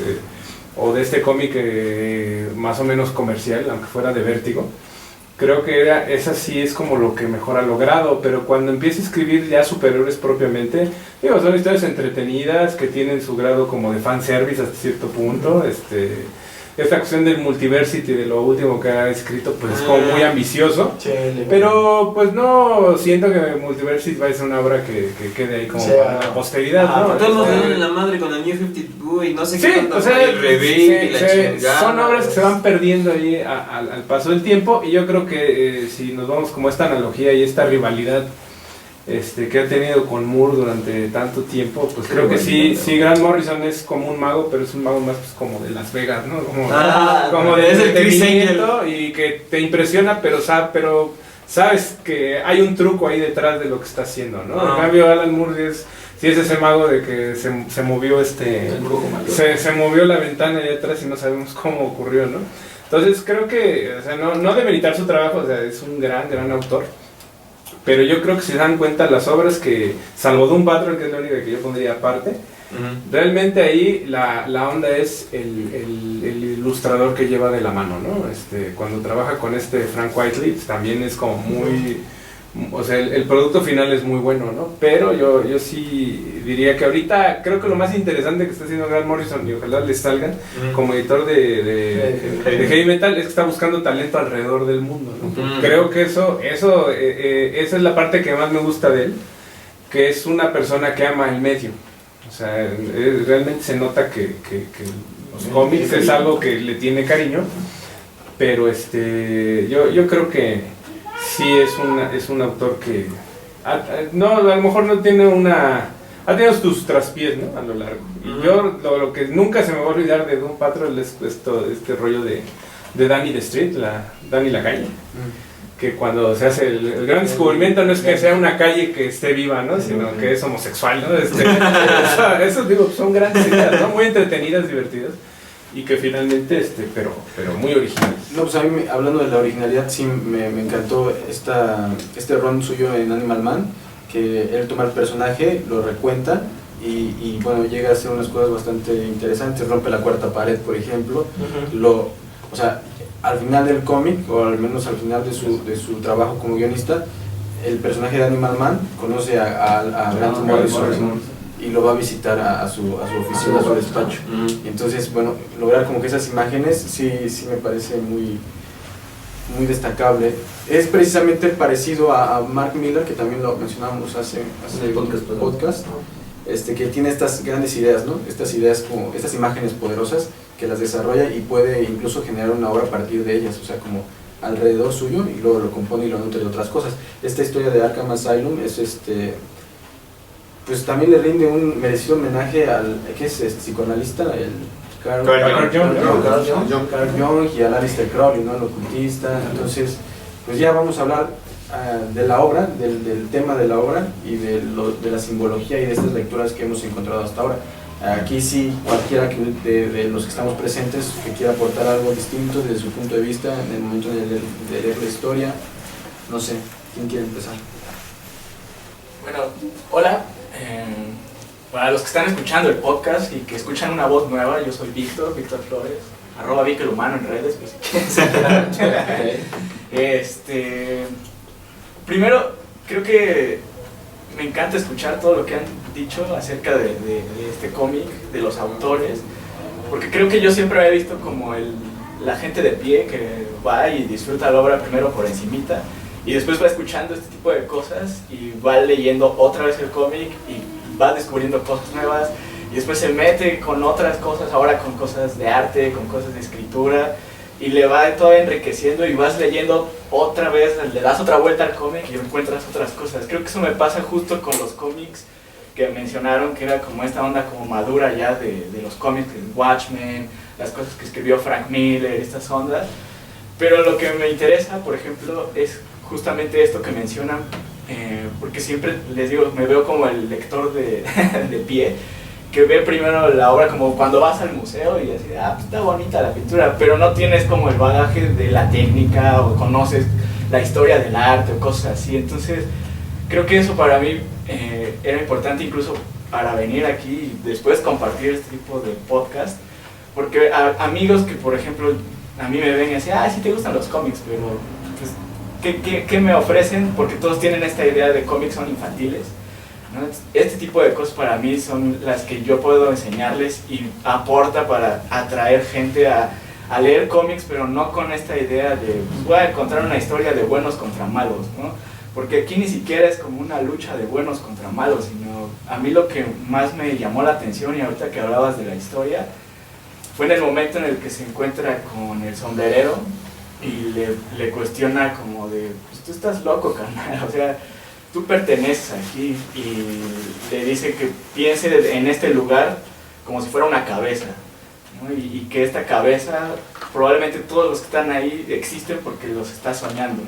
o de este cómic más o menos comercial, aunque fuera de Vértigo. Creo que esa sí es como lo que mejor ha logrado, pero cuando empieza a escribir ya superhéroes propiamente, digo, son historias entretenidas que tienen su grado como de fanservice hasta cierto punto. Esta cuestión del Multiversity, de lo último que ha escrito, pues es como muy ambicioso, pero pues no siento que Multiversity va a ser una obra que quede ahí como para la posteridad, ¿no? Todos nos dan en la madre con el New 52 y no sé qué tanto, o sea, el Reveal y la chingada. son obras que se van perdiendo ahí al paso del tiempo, y yo creo que si nos vamos como esta analogía y esta rivalidad que ha tenido con Moore durante tanto tiempo, pues creo que sí, Grant Morrison es como un mago, pero es un mago más pues, como de Las Vegas, ¿no? Como de entretenimiento, y que te impresiona, pero sabes que hay un truco ahí detrás de lo que está haciendo, ¿no? En cambio, Alan Moore sí es ese mago de que se movió se movió la ventana allá atrás y no sabemos cómo ocurrió, ¿no? Entonces creo que, o sea, no demeritar su trabajo, o sea, es un gran autor. Pero yo creo que si se dan cuenta las obras que, salvo Doom Patrol, que es la única que yo pondría aparte, realmente ahí la onda es el ilustrador que lleva de la mano, ¿no? Cuando trabaja con Frank Whiteley, también es como muy, o sea, el producto final es muy bueno, ¿no? Pero yo sí diría que ahorita creo que lo más interesante que está haciendo Grant Morrison, y ojalá le salgan como editor de heavy metal, es que está buscando talento alrededor del mundo, ¿no? Creo que esa es la parte que más me gusta de él, que es una persona que ama el medio. O sea, realmente se nota que los cómics es algo que le tiene cariño, pero yo creo que sí es un autor que a lo mejor no tiene una ha tenido tus traspiés, ¿no? A lo largo. Y yo lo que nunca se me va a olvidar de Doom Patrol es este rollo de Danny the Street, Danny la calle. Que cuando se hace el gran descubrimiento no es que sea una calle que esté viva, ¿no? Sino que es homosexual, ¿no? Eso digo, son grandes ideas, ¿no? Muy entretenidas, divertidas. Y que finalmente, pero muy originales. No, pues a mí, hablando de la originalidad, sí me encantó este run suyo en Animal Man, que él toma el personaje, lo recuenta y bueno, llega a hacer unas cosas bastante interesantes, rompe la cuarta pared, por ejemplo. O sea, al final del cómic, o al menos al final de su trabajo como guionista, el personaje de Animal Man conoce a Grant Morrison y lo va a visitar a su oficina, a su despacho. Y entonces, bueno, lograr como que esas imágenes sí me parece muy destacable. Es precisamente parecido a Mark Millar, que también lo mencionábamos hace podcast, que tiene estas grandes ideas, ¿no? Estas ideas, como estas imágenes poderosas, que las desarrolla y puede incluso generar una obra a partir de ellas, o sea, como alrededor suyo, y luego lo compone y lo nutre de otras cosas. Esta historia de Arkham Asylum es pues también le rinde un merecido homenaje al que es psicoanalista, el Carl Jung, y a Aleister Crowley, ¿no? El ocultista. Entonces, pues ya vamos a hablar de la obra, del tema de la obra y de la simbología y de estas lecturas que hemos encontrado hasta ahora. Aquí sí, cualquiera de los que estamos presentes que quiera aportar algo distinto desde su punto de vista en el momento de leer la historia, no sé, ¿quién quiere empezar? Bueno, hola. Para los que están escuchando el podcast y que escuchan una voz nueva, yo soy Víctor Flores, @VictorHumano en redes, pues si quieren. Primero, creo que me encanta escuchar todo lo que han dicho acerca de este cómic, de los autores, porque creo que yo siempre había visto como la gente de pie que va y disfruta la obra primero por encimita, y después va escuchando este tipo de cosas y va leyendo otra vez el cómic y va descubriendo cosas nuevas y después se mete con otras cosas, ahora con cosas de arte, con cosas de escritura, y le va todavía enriqueciendo y vas leyendo otra vez, le das otra vuelta al cómic y encuentras otras cosas. Creo que eso me pasa justo con los cómics que mencionaron, que era como esta onda como madura ya de los cómics, Watchmen, las cosas que escribió Frank Miller, estas ondas. Pero lo que me interesa, por ejemplo, es justamente esto que mencionan, porque siempre les digo, me veo como el lector de pie, que ve primero la obra como cuando vas al museo y así, pues está bonita la pintura, pero no tienes como el bagaje de la técnica o conoces la historia del arte o cosas así. Entonces creo que eso para mí era importante incluso para venir aquí y después compartir este tipo de podcast, porque amigos que por ejemplo a mí me ven y dicen, sí te gustan los cómics, pero pues, ¿qué me ofrecen? Porque todos tienen esta idea de cómics son infantiles, ¿no? Este tipo de cosas para mí son las que yo puedo enseñarles y aporta para atraer gente a leer cómics, pero no con esta idea de pues voy a encontrar una historia de buenos contra malos, ¿no? Porque aquí ni siquiera es como una lucha de buenos contra malos, sino a mí lo que más me llamó la atención, y ahorita que hablabas de la historia, fue en el momento en el que se encuentra con el sombrerero y le cuestiona como de, pues tú estás loco, carnal, o sea, tú perteneces aquí, y le dice que piense en este lugar como si fuera una cabeza, ¿no? Y que esta cabeza, probablemente todos los que están ahí existen porque los está soñando.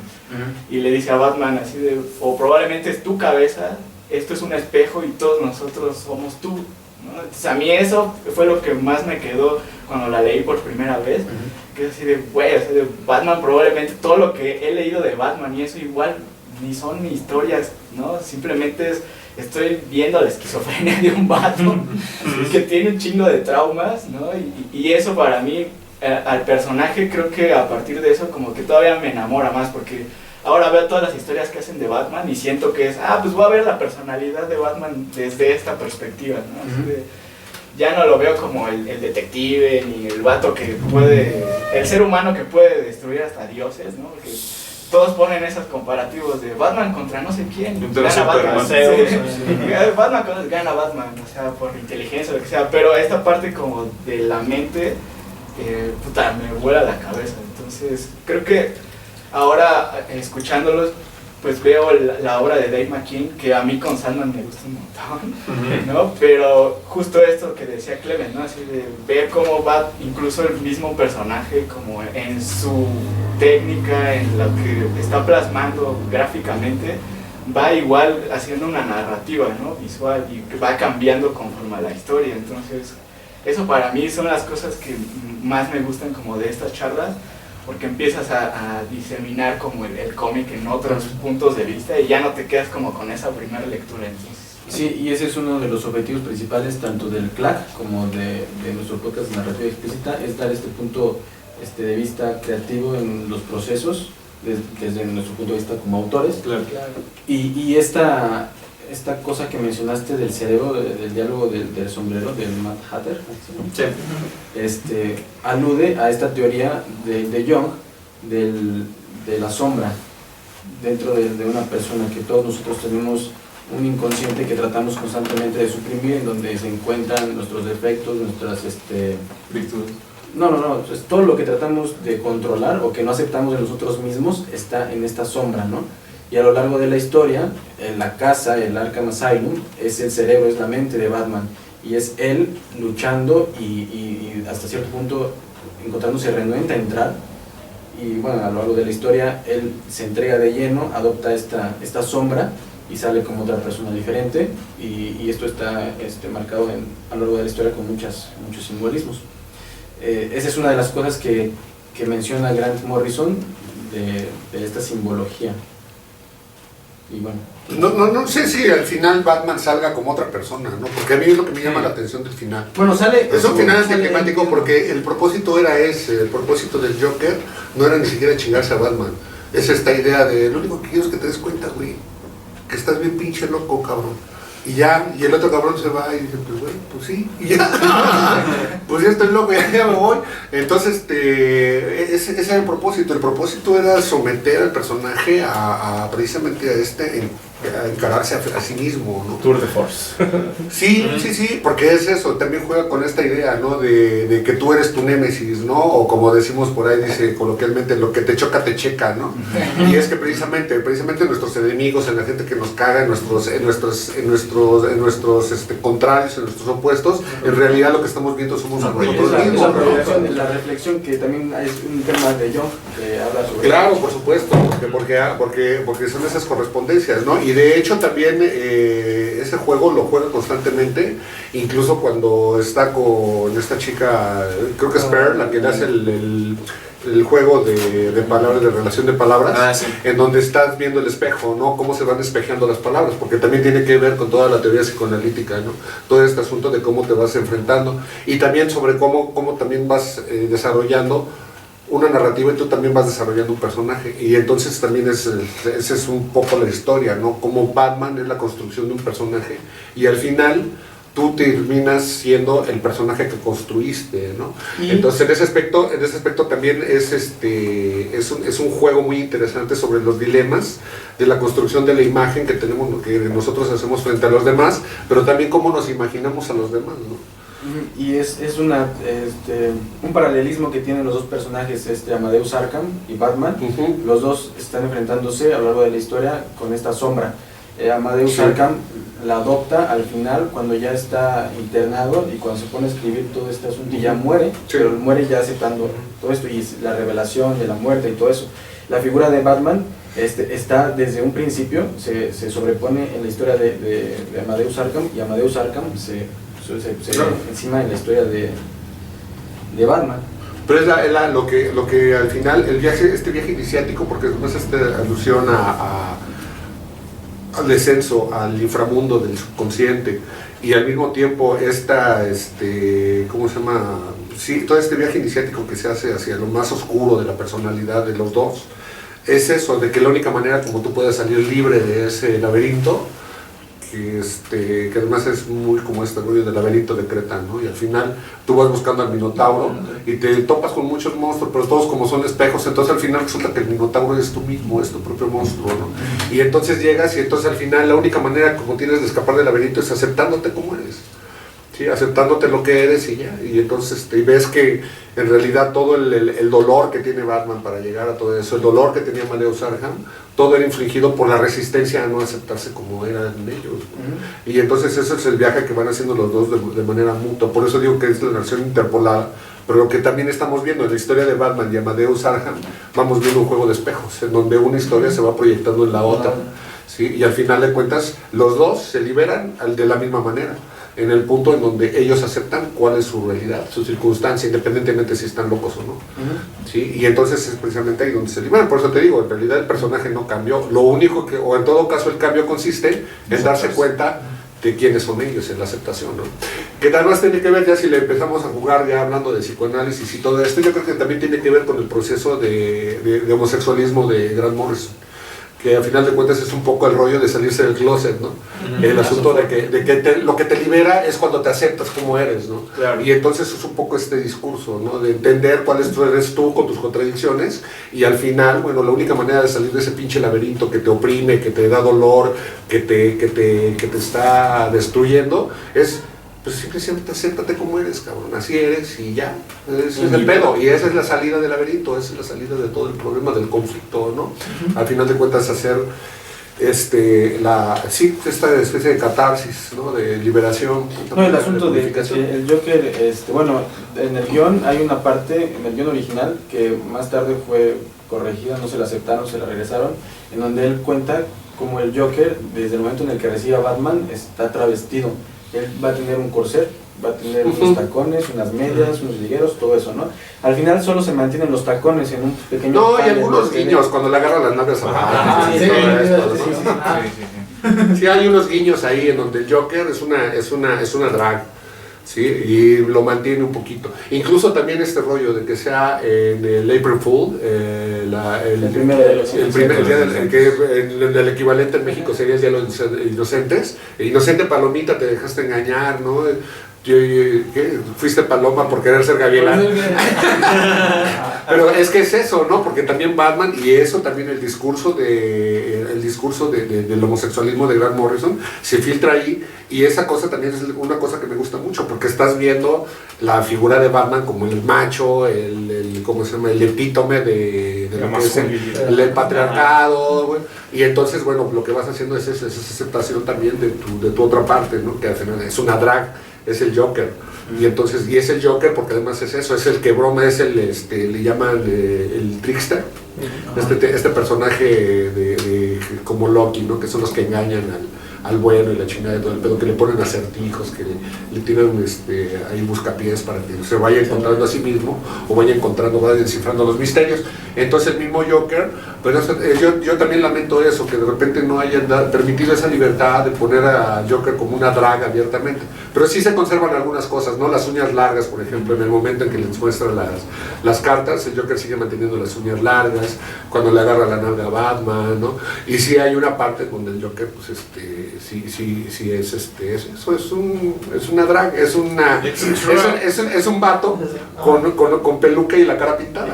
Y le dice a Batman así de, o probablemente es tu cabeza, esto es un espejo y todos nosotros somos tú, ¿no? Entonces a mí eso fue lo que más me quedó cuando la leí por primera vez, que es así de, güey, o sea, de Batman, probablemente todo lo que he leído de Batman y eso igual ni son ni historias, ¿no? Simplemente estoy viendo la esquizofrenia de un Batman que tiene un chingo de traumas, ¿no? Y eso para mí, al personaje, creo que a partir de eso como que todavía me enamora más, porque ahora veo todas las historias que hacen de Batman y siento que es, pues voy a ver la personalidad de Batman desde esta perspectiva, ¿no? Así de, ya no lo veo como el detective, ni el vato que puede, el ser humano que puede destruir hasta dioses, ¿no? Porque todos ponen esos comparativos de Batman contra no sé quién, gana Batman, Batman gana Batman, o sea, por inteligencia o lo que sea, pero esta parte como de la mente, puta, me vuela la cabeza. Entonces creo que ahora escuchándolos pues veo la obra de Dave McKean, que a mí con Sandman me gusta un montón, ¿no? Pero justo esto que decía Clemen, ¿no? Así de ver cómo va incluso el mismo personaje como en su técnica, en lo que está plasmando gráficamente, va igual haciendo una narrativa, ¿no? Visual, y va cambiando conforme a la historia. Entonces, eso para mí son las cosas que más me gustan como de estas charlas, porque empiezas a diseminar como el cómic en otros puntos de vista y ya no te quedas como con esa primera lectura. Entonces, sí, y ese es uno de los objetivos principales tanto del CLAC como de nuestro podcast de narrativa explícita, es dar este punto de vista creativo en los procesos desde nuestro punto de vista como autores. Claro. Y esta cosa que mencionaste del cerebro, del diálogo del sombrero, del Mad Hatter, Sí. Alude a esta teoría de Jung de la sombra dentro de una persona, que todos nosotros tenemos un inconsciente que tratamos constantemente de suprimir, en donde se encuentran nuestros defectos, nuestras Virtudes. No, es todo lo que tratamos de controlar o que no aceptamos de nosotros mismos está en esta sombra, ¿no? Y a lo largo de la historia, en la casa, el Arkham Asylum, es el cerebro, es la mente de Batman, y es él luchando y hasta cierto punto encontrándose renuente a entrar, y bueno, a lo largo de la historia, él se entrega de lleno, adopta esta sombra y sale como otra persona diferente, y esto está marcado a lo largo de la historia con muchos simbolismos. Esa es una de las cosas que menciona Grant Morrison de esta simbología. Y bueno. No sé si al final Batman salga como otra persona, ¿no? Porque a mí es lo que me llama la atención del final. Bueno, sale... Es un final anticlimático porque el propósito era ese, el propósito del Joker no era ni siquiera chingarse a Batman. Es esta idea de, lo único que quiero es que te des cuenta, güey, que estás bien pinche loco, cabrón. Y ya, y el otro cabrón se va y dice, pues güey, pues sí, y ya, pues ya estoy loco, ya me voy. Entonces, ese era el propósito. El propósito era someter al personaje precisamente a encararse a sí mismo, ¿no? Tour de force. Sí, porque es eso, también juega con esta idea, ¿no? De que tú eres tu némesis, ¿no? O como decimos por ahí, dice coloquialmente, lo que te choca te checa, ¿no? Y es que precisamente nuestros enemigos, en la gente que nos caga, en nuestros contrarios, en nuestros opuestos, en realidad lo que estamos viendo somos nosotros mismos, ¿no? La reflexión que también es un tema de Jung, que habla sobre... Claro, por supuesto, porque son esas correspondencias, ¿no? Y de hecho también ese juego lo juega constantemente, incluso cuando está con esta chica, creo que es Pearl, la que le hace el juego de palabras, de relación de palabras, Sí. en donde estás viendo el espejo, ¿no? Cómo se van espejeando las palabras, porque también tiene que ver con toda la teoría psicoanalítica, ¿no? Todo este asunto de cómo te vas enfrentando y también sobre cómo también vas desarrollando una narrativa y tú también vas desarrollando un personaje, y entonces también esa es un poco la historia, ¿no? Como Batman es la construcción de un personaje y al final tú terminas siendo el personaje que construiste, ¿no? Entonces en ese aspecto también es un juego muy interesante sobre los dilemas de la construcción de la imagen que tenemos, que nosotros hacemos frente a los demás, pero también cómo nos imaginamos a los demás, ¿no? Y es un paralelismo que tienen los dos personajes, Amadeus Arkham y Batman. Los dos están enfrentándose a lo largo de la historia con esta sombra. Amadeus Arkham la adopta al final cuando ya está internado y cuando se pone a escribir todo este asunto y ya muere, pero muere ya aceptando todo esto y la revelación de la muerte y todo eso. La figura de Batman está desde un principio, se sobrepone en la historia de Amadeus Arkham, y Amadeus Arkham se encima en la historia de Batman. Pero es lo que al final, este viaje iniciático, porque además alusión al descenso, al inframundo del subconsciente, y al mismo tiempo ¿cómo se llama? Sí, todo este viaje iniciático que se hace hacia lo más oscuro de la personalidad de los dos, es eso, de que la única manera como tú puedes salir libre de ese laberinto, que además es muy como este rollo del laberinto de Creta, ¿no? Y al final tú vas buscando al Minotauro y te topas con muchos monstruos, pero todos como son espejos, entonces al final resulta que el Minotauro es tú mismo, es tu propio monstruo, ¿no? Y entonces llegas y entonces al final la única manera como tienes de escapar del laberinto es aceptándote como eres. ¿sí? Aceptándote lo que eres y ya. Y entonces y ves que en realidad todo el dolor que tiene Batman para llegar a todo eso, el dolor que tenía Amadeus Arkham, todo era infligido por la resistencia a no aceptarse como eran ellos. Y entonces ese es el viaje que van haciendo los dos de manera mutua. Por eso digo que es la narración interpolada. Pero lo que también estamos viendo en la historia de Batman y Amadeus Arkham, vamos viendo un juego de espejos, en donde una historia se va proyectando en la otra. ¿Sí? Y al final de cuentas, los dos se liberan de la misma manera, en el punto en donde ellos aceptan cuál es su realidad, su circunstancia, independientemente si están locos o no. ¿Sí? Y entonces es precisamente ahí donde se liberan. Por eso te digo, en realidad el personaje no cambió. Lo único que, o en todo caso el cambio consiste en darse cuenta de quiénes son ellos, en la aceptación, ¿no? Que tal vez tiene que ver ya si le empezamos a jugar ya hablando de psicoanálisis y todo esto, yo creo que también tiene que ver con el proceso de homosexualismo de Grant Morrison, que al final de cuentas es un poco el rollo de salirse del closet, ¿no? El asunto de que lo que te libera es cuando te aceptas como eres, ¿no? Claro. Y entonces es un poco este discurso, ¿no? De entender cuál eres tú con tus contradicciones y al final, bueno, la única manera de salir de ese pinche laberinto que te oprime, que te da dolor, que te está destruyendo, es pues simplemente acéptate como eres, cabrón, así eres y ya, ese es el pedo, y esa es la salida del laberinto, esa es la salida de todo el problema del conflicto, ¿no? Al final de cuentas hacer esta especie de catarsis, ¿no? De liberación. No, el asunto de el Joker, bueno, en el guión hay una parte, en el guión original, que más tarde fue corregida, no se la aceptaron, se la regresaron, en donde él cuenta como el Joker, desde el momento en el que recibe a Batman, está travestido. Él va a tener un corset, va a tener unos tacones, unas medias, unos ligueros, todo eso, ¿no? Al final solo se mantienen los tacones en un pequeño... No, y panel, algunos guiños, cuando le agarran las nalgas a Sí, hay unos guiños ahí en donde el Joker es una drag, ¿sí? Y lo mantiene un poquito. Incluso también este rollo de que sea en el April Fool, el primer día el equivalente en México sería el Día de los Inocentes. Inocente palomita, te dejaste engañar, ¿no? Fuiste paloma por querer ser gavilán. Pero es que es eso, ¿no? Porque también Batman, y eso también el discurso del homosexualismo de Grant Morrison se filtra ahí, y esa cosa también es una cosa que me gusta mucho, porque estás viendo la figura de Batman como el macho, ¿cómo se llama? El epítome de lo que es el patriarcado, güey. Y entonces, bueno, lo que vas haciendo es esa aceptación también de tu otra parte, ¿no? Que al final es una drag, es el Joker. Y entonces, y es el Joker porque además es eso, es el que broma, es le llaman el trickster, este personaje como Loki, ¿no? Que son los que engañan al bueno y la chingada de todo el pedo, que le ponen acertijos, que le tiran ahí buscapiés para que se vaya encontrando a sí mismo, o vaya descifrando los misterios. Entonces el mismo Joker, pues yo también lamento eso, que de repente no hayan permitido esa libertad de poner a Joker como una draga abiertamente, pero sí se conservan algunas cosas, ¿no? Las uñas largas, por ejemplo, en el momento en que les muestran las cartas, el Joker sigue manteniendo las uñas largas, cuando le agarra la nalga a Batman, ¿no? Y sí hay una parte donde el Joker, pues sí es eso es una drag, es un vato con peluca y la cara pintada.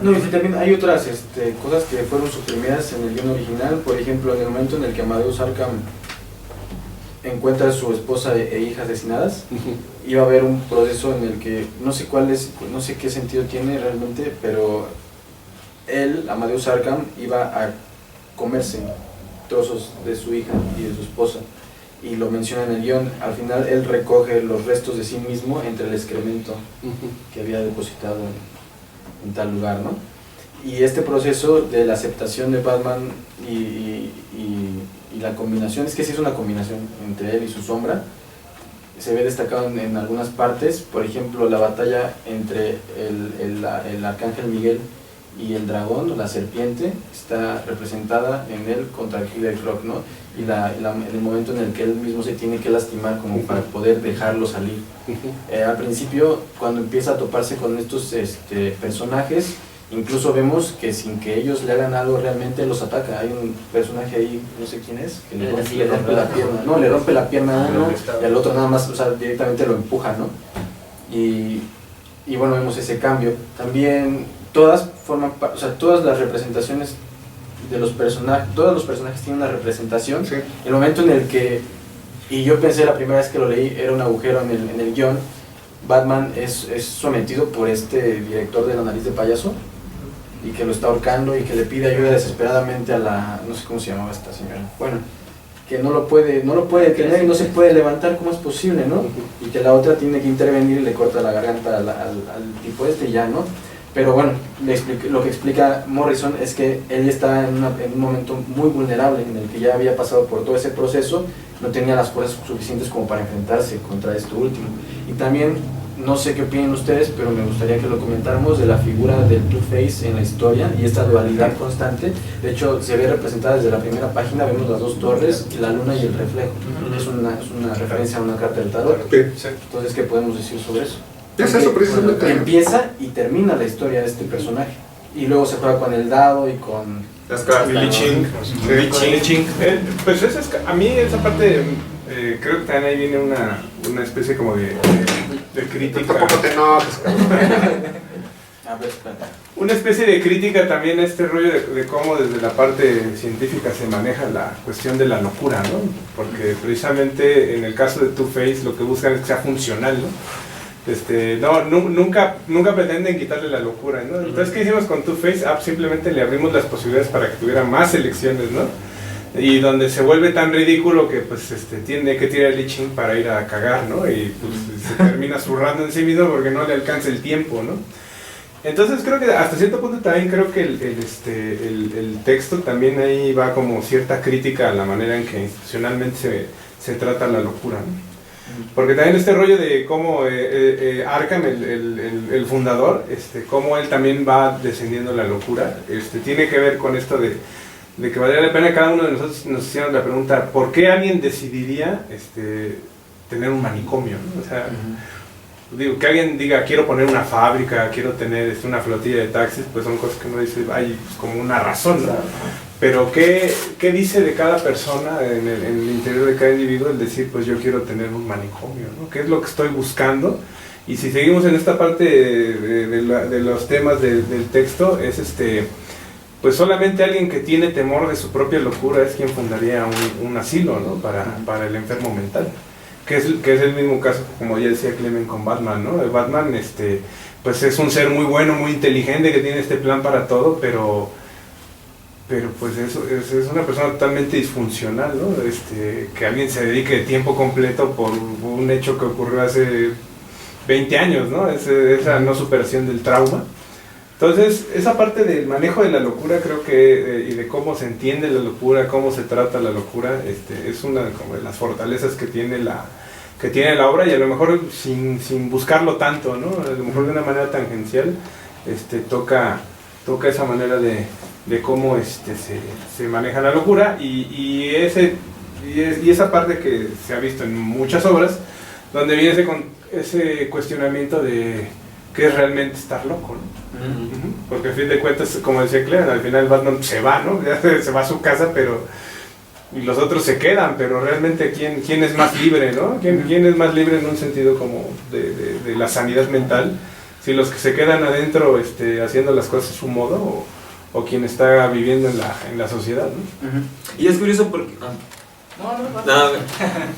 No, y también hay otras cosas que fueron suprimidas en el guión original. Por ejemplo, en el momento en el que Amadeus Arkham encuentra a su esposa e hija asesinadas, iba a haber un proceso en el que no sé qué sentido tiene realmente, pero él, Amadeus Arkham, iba a comerse trozos de su hija y de su esposa, y lo menciona en el guión. Al final él recoge los restos de sí mismo entre el excremento que había depositado en tal lugar, ¿no? Y este proceso de la aceptación de Batman y la combinación, es que sí es una combinación entre él y su sombra, se ve destacado en algunas partes. Por ejemplo, la batalla entre el arcángel Miguel y el dragón, la serpiente, está representada en él contra Killer Croc, ¿no? Y el momento en el que él mismo se tiene que lastimar como para poder dejarlo salir. Al principio, cuando empieza a toparse con estos personajes, incluso vemos que sin que ellos le hagan algo realmente los ataca. Hay un personaje ahí, no sé quién es, que le rompe la pierna. No, le rompe la pierna a uno y al otro nada más, o sea, directamente lo empuja, ¿no? Y bueno, vemos ese cambio. También todas las representaciones de los personajes, todos los personajes tienen una representación. Sí. El momento en el que Y yo pensé la primera vez que lo leí, era un agujero en el guión. Batman es sometido por este director de La Nariz de Payaso y que lo está ahorcando y que le pide ayuda desesperadamente a la, no sé cómo se llamaba esta señora, bueno, que no lo puede detener y no se puede levantar, ¿cómo es posible, no? Y que la otra tiene que intervenir y le corta la garganta al tipo este y ya, ¿no? Pero bueno, lo que explica Morrison es que él está en un momento muy vulnerable en el que ya había pasado por todo ese proceso, no tenía las fuerzas suficientes como para enfrentarse contra esto último. Y también, no sé qué opinan ustedes, pero me gustaría que lo comentáramos de la figura del Two-Face en la historia y esta dualidad constante. De hecho, se ve representada desde la primera página, vemos las dos torres, la luna y el reflejo. Es una referencia a una carta del tarot. Entonces, ¿qué podemos decir sobre eso? Es eso precisamente. Empieza y termina la historia de este personaje. Y luego se juega con el dado y con las cartas. Li Ching. Pues a mí esa parte, creo que también ahí viene una especie como de crítica. Tampoco te enojes, cabrón. A ver, espera. Una especie de crítica también a este rollo de cómo desde la parte científica se maneja la cuestión de la locura, ¿no? Porque precisamente en el caso de Two-Face lo que buscan es que sea funcional, ¿no? Nunca pretenden quitarle la locura, ¿no? Entonces, ¿qué hicimos con Two-Face? Simplemente le abrimos las posibilidades para que tuviera más elecciones, ¿no? Y donde se vuelve tan ridículo que pues tiene que tirar el Li Ching para ir a cagar, ¿no? Y pues se termina zurrando en sí mismo porque no le alcanza el tiempo, ¿no? Entonces creo que hasta cierto punto también creo que el texto también ahí va como cierta crítica a la manera en que institucionalmente se trata la locura, ¿no? Porque también este rollo de cómo Arkham, el fundador, cómo él también va descendiendo la locura, tiene que ver con esto de que valdría la pena cada uno de nosotros nos hicieron la pregunta, ¿por qué alguien decidiría tener un manicomio, ¿no? O sea, digo, que alguien diga, quiero poner una fábrica, quiero tener una flotilla de taxis, pues son cosas que uno dice, hay pues, como una razón, ¿no? Pero ¿qué dice de cada persona en el interior de cada individuo el decir, pues yo quiero tener un manicomio, ¿no? ¿Qué es lo que estoy buscando? Y si seguimos en esta parte de los temas del texto, es pues solamente alguien que tiene temor de su propia locura es quien fundaría un asilo, ¿no? para el enfermo mental. Que es el mismo caso, como ya decía Clemen, con Batman, ¿no? Batman, pues es un ser muy bueno, muy inteligente, que tiene este plan para todo, pero pues eso es una persona totalmente disfuncional, ¿no? Que alguien se dedique de tiempo completo por un hecho que ocurrió hace 20 años, ¿no? Esa no superación del trauma. Entonces, esa parte del manejo de la locura, creo que, y de cómo se entiende la locura, cómo se trata la locura, es una como de las fortalezas que tiene la obra, y a lo mejor sin buscarlo tanto, ¿no? A lo mejor de una manera tangencial, toca esa manera de cómo se maneja la locura, y esa parte que se ha visto en muchas obras, donde viene ese cuestionamiento de qué es realmente estar loco, ¿no? Porque al fin de cuentas, como decía Clean, al final Batman se va, ¿no? Se va a su casa, y los otros se quedan, pero realmente ¿quién es más libre, ¿no? ¿Quién es más libre en un sentido como de la sanidad mental? Si los que se quedan adentro haciendo las cosas a su modo, o quien está viviendo en la sociedad, ¿no? Y es curioso porque...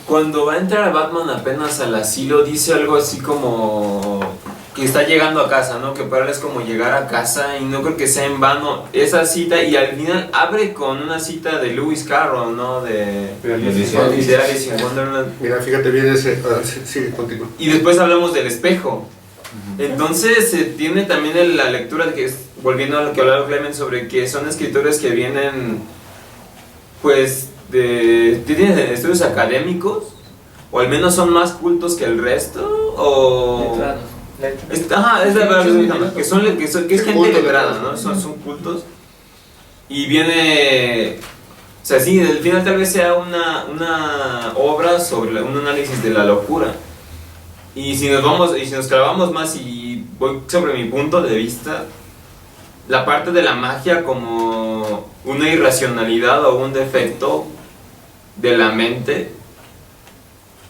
cuando va a entrar Batman apenas al asilo, dice algo así como que está llegando a casa, ¿no? Que para él es como llegar a casa, y no creo que sea en vano esa cita, y al final abre con una cita de Lewis Carroll, ¿no? De Alice in Wonderland. Mira, fíjate bien ese, sigue, continúa. Y después hablamos del espejo. Entonces se tiene también la lectura de que, volviendo a lo que hablaba Clement, sobre que son escritores que vienen pues tienen estudios académicos, o al menos son más cultos que el resto, o es la verdad, que es gente letrada, ¿no? Son cultos, y viene, o sea, sí, al final tal vez sea una obra sobre un análisis de la locura. Y si nos clavamos más, y voy sobre mi punto de vista, la parte de la magia como una irracionalidad o un defecto de la mente,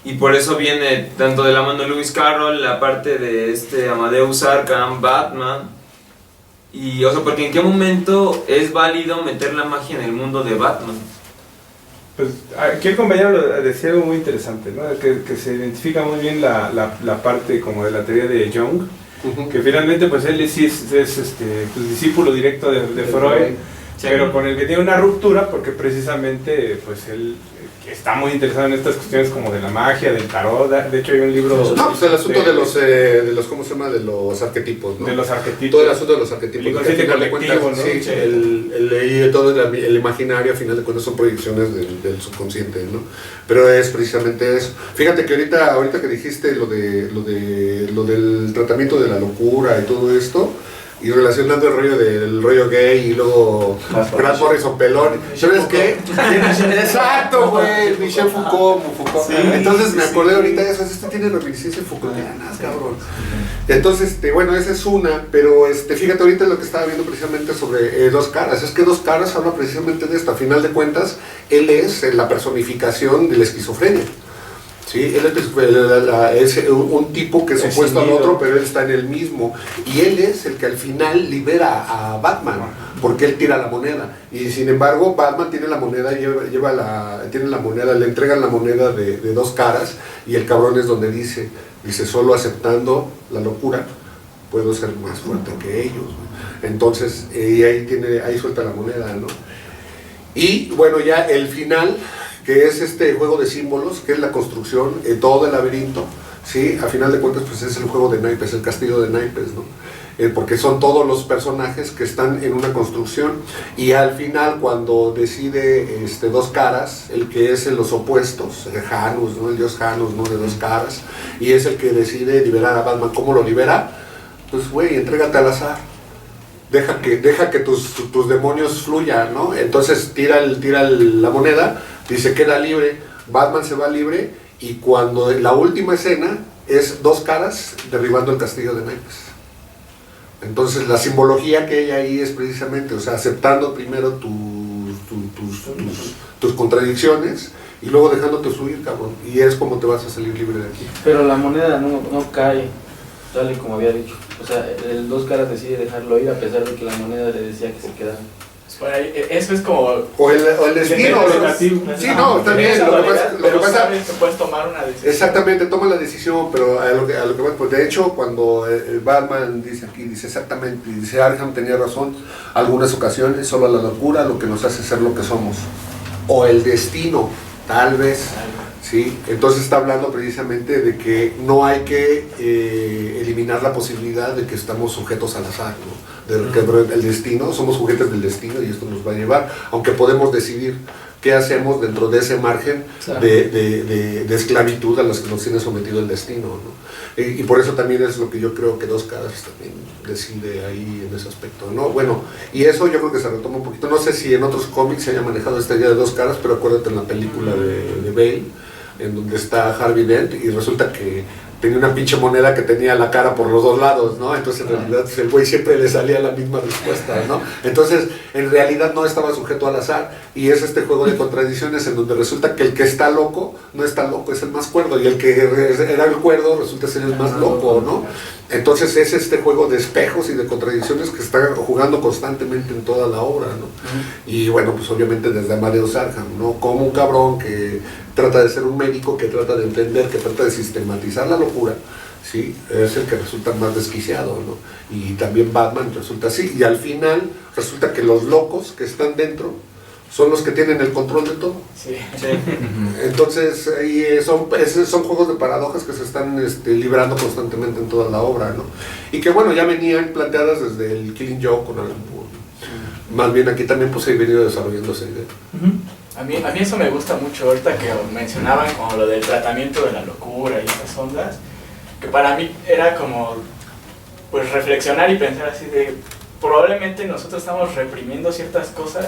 y por eso viene tanto de la mano de Lewis Carroll, la parte de Amadeus Arkham, Batman, y o sea, porque en qué momento es válido meter la magia en el mundo de Batman. Pues aquí el compañero decía algo muy interesante, ¿no? Que se identifica muy bien la parte como de la teoría de Jung, que finalmente pues él sí es pues, discípulo directo de Freud, pero con el que tiene una ruptura porque precisamente pues él está muy interesado en estas cuestiones como de la magia, del tarot. De hecho hay un libro... No, pues el asunto de los ¿cómo se llama? De los arquetipos, ¿no? De los arquetipos. Todo el asunto de los arquetipos. El inconsciente colectivo, ¿no? Sí, todo el imaginario, a final de cuentas, son proyecciones del subconsciente, ¿no? Pero es precisamente eso. Fíjate que ahorita que dijiste lo del tratamiento de la locura y todo esto, y relacionando el rollo gay y luego Grant Morrison pelón, ¿sabes qué? Exacto, güey, Michel Foucault. Sí, entonces me acordé ahorita de eso, tiene reminiscencias Foucaultianas, cabrón. Entonces, bueno, esa es una, pero fíjate ahorita lo que estaba viendo precisamente sobre Dos Caras, es que Dos Caras habla precisamente de esto, a final de cuentas, él es la personificación de la esquizofrenia. Sí, él es un tipo que es opuesto al otro, pero él está en el mismo. Y él es el que al final libera a Batman, porque él tira la moneda. Y sin embargo, Batman tiene la moneda, tiene la moneda, le entregan la moneda de Dos Caras, y el cabrón es donde dice, solo aceptando la locura puedo ser más fuerte que ellos. Entonces, ahí suelta la moneda, ¿no? Y bueno, ya el final, que es este juego de símbolos, que es la construcción, todo el laberinto, ¿sí? A final de cuentas, pues es el juego de naipes, el castillo de naipes, ¿no? Porque son todos los personajes que están en una construcción, y al final, cuando decide Dos Caras, el que es en los opuestos, Janus, ¿no? El dios Janus, ¿no? De Dos Caras, y es el que decide liberar a Batman. ¿Cómo lo libera? Pues, güey, entrégate al azar. Deja que tus demonios fluyan, ¿no? Entonces tira la moneda, dice queda libre, Batman se va libre, y cuando la última escena es Dos Caras derribando el castillo de naipes. Entonces la simbología que hay ahí es precisamente, o sea, aceptando primero tus contradicciones y luego dejándote fluir, cabrón, y es como te vas a salir libre de aquí. Pero la moneda no cae, tal y como había dicho. O sea, el Dos Caras decide dejarlo ir a pesar de que la moneda le decía que se quedara. Eso es como... O el destino. Sí, no, también. Lo que pasa es que puedes tomar una decisión. Exactamente, toma la decisión, pero a lo que pues de hecho, cuando Batman dice aquí, dice exactamente, dice Arkham tenía razón, algunas ocasiones, solo la locura lo que nos hace ser lo que somos. O el destino, tal vez. ¿Sí? Entonces está hablando precisamente de que no hay que eliminar la posibilidad de que estamos sujetos al azar, ¿no? El destino, somos juguetes del destino y esto nos va a llevar, aunque podemos decidir qué hacemos dentro de ese margen de esclavitud a los que nos tiene sometido el destino, ¿no? Y por eso también es lo que yo creo que Dos Caras también decide ahí en ese aspecto, ¿no? Bueno, y eso yo creo que se retoma un poquito, no sé si en otros cómics se haya manejado esta idea de Dos Caras, pero acuérdate en la película de Bale, en donde está Harvey Dent, y resulta que tenía una pinche moneda que tenía la cara por los dos lados, ¿no? Entonces en realidad el güey siempre le salía la misma respuesta, ¿no? Entonces en realidad no estaba sujeto al azar, y es este juego de contradicciones en donde resulta que el que está loco no está loco, es el más cuerdo, y el que era el cuerdo resulta ser el más loco, ¿no? Entonces es este juego de espejos y de contradicciones que está jugando constantemente en toda la obra, ¿no? Y bueno, pues obviamente desde Amadeus Arkham, ¿no? Como un cabrón que trata de ser un médico, que trata de entender, que trata de sistematizar la locura, ¿sí? Es el que resulta más desquiciado, ¿no? Y también Batman resulta así, y al final resulta que los locos que están dentro son los que tienen el control de todo. Sí. Entonces son juegos de paradojas que se están librando constantemente en toda la obra, ¿no? Y que bueno, ya venían planteadas desde el Killing Joke con Alan Moore, ¿no? Más bien aquí también pues se ha venido desarrollando esa idea. A mí eso me gusta mucho, ahorita que mencionaban como lo del tratamiento de la locura y esas ondas, que para mí era como pues reflexionar y pensar así de, probablemente nosotros estamos reprimiendo ciertas cosas,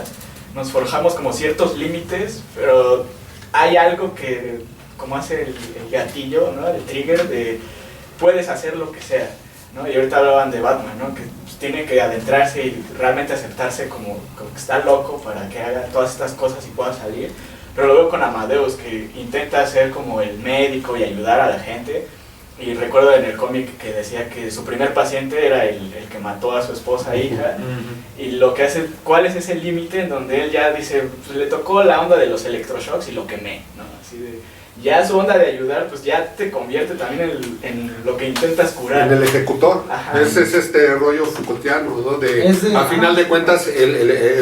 nos forjamos como ciertos límites, pero hay algo que como hace el gatillo, ¿no? El trigger de puedes hacer lo que sea, ¿no? Y ahorita hablaban de Batman, ¿no? Que tiene que adentrarse y realmente aceptarse como que está loco para que haga todas estas cosas y pueda salir. Pero lo veo con Amadeus, que intenta ser como el médico y ayudar a la gente, Y recuerdo en el cómic que decía que su primer paciente era el que mató a su esposa e hija. Y lo que hace, ¿cuál es ese límite en donde él ya dice, pues le tocó la onda de los electroshocks y lo quemé, ¿no? Así de, ya su onda de ayudar, pues ya te convierte también en lo que intentas curar. En el ejecutor. Ajá. Ese es este rollo Foucaultiano, ¿no? A final ajá. de cuentas,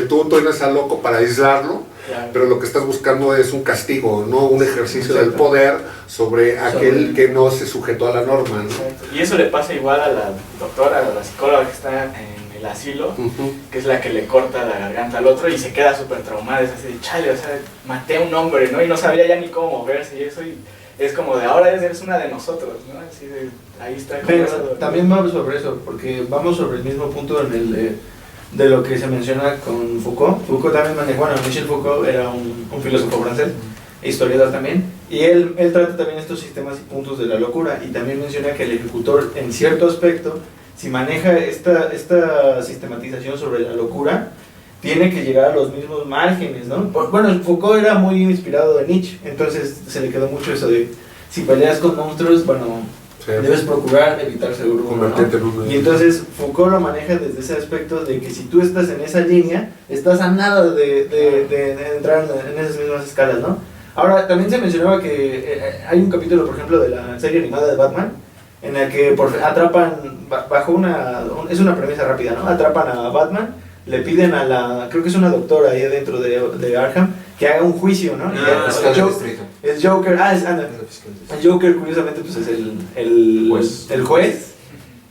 tú tienes al loco para aislarlo, Claro. pero lo que estás buscando es un castigo, no un ejercicio del Exacto. poder sobre aquel que no se sujetó a la norma, ¿no? Exacto. Y eso le pasa igual a la doctora, a la psicóloga que está en el asilo, Ujú. que es la que le corta la garganta al otro y se queda súper traumada. Es así de, chale, o sea, maté a un hombre, ¿no? Y no sabía ya ni cómo moverse y eso. Y es como de, ahora eres una de nosotros, ¿no? Así de, ahí está. Pero también vamos sobre eso, porque vamos sobre el mismo punto en el de lo que se menciona con Foucault. Foucault también bueno, Michel Foucault era un filósofo francés, historiador también, y él trata también estos sistemas y puntos de la locura, y también menciona que el ejecutor, en cierto aspecto, si maneja esta sistematización sobre la locura, tiene que llegar a los mismos márgenes, ¿no? Bueno, Foucault era muy inspirado de Nietzsche, entonces se le quedó mucho eso de, si peleas con monstruos, bueno, Sí. debes procurar evitar seguro, Convertirte en ¿no? uno de Y ellos. entonces Foucault lo maneja desde ese aspecto de que si tú estás en esa línea, estás a nada de entrar en esas mismas escalas, ¿no? Ahora, también se mencionaba que hay un capítulo, por ejemplo, de la serie animada de Batman, en la que atrapan, bajo es una premisa rápida, ¿no? Atrapan a Batman, le piden a creo que es una doctora ahí adentro de Arkham, que haga un juicio, ¿no? Y el Joker, el Joker curiosamente pues es el juez.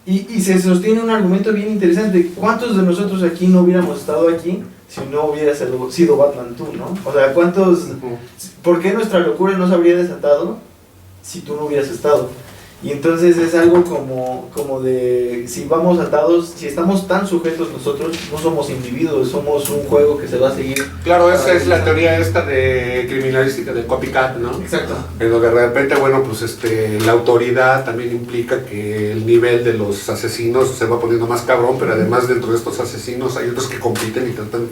Y se sostiene un argumento bien interesante. ¿Cuántos de nosotros aquí no hubiéramos estado aquí si no hubiera sido Batman tú, ¿no? O sea, ¿por qué nuestra locura no se habría desatado si tú no hubieras estado? Y entonces es algo como de, si vamos atados, si estamos tan sujetos nosotros, no somos individuos, somos un juego que se va a seguir. Claro, esa es la teoría esta de criminalística del copycat, ¿no? Exacto. Pero de repente, bueno, pues la autoridad también implica que el nivel de los asesinos se va poniendo más cabrón, pero además dentro de estos asesinos hay otros que compiten y tratan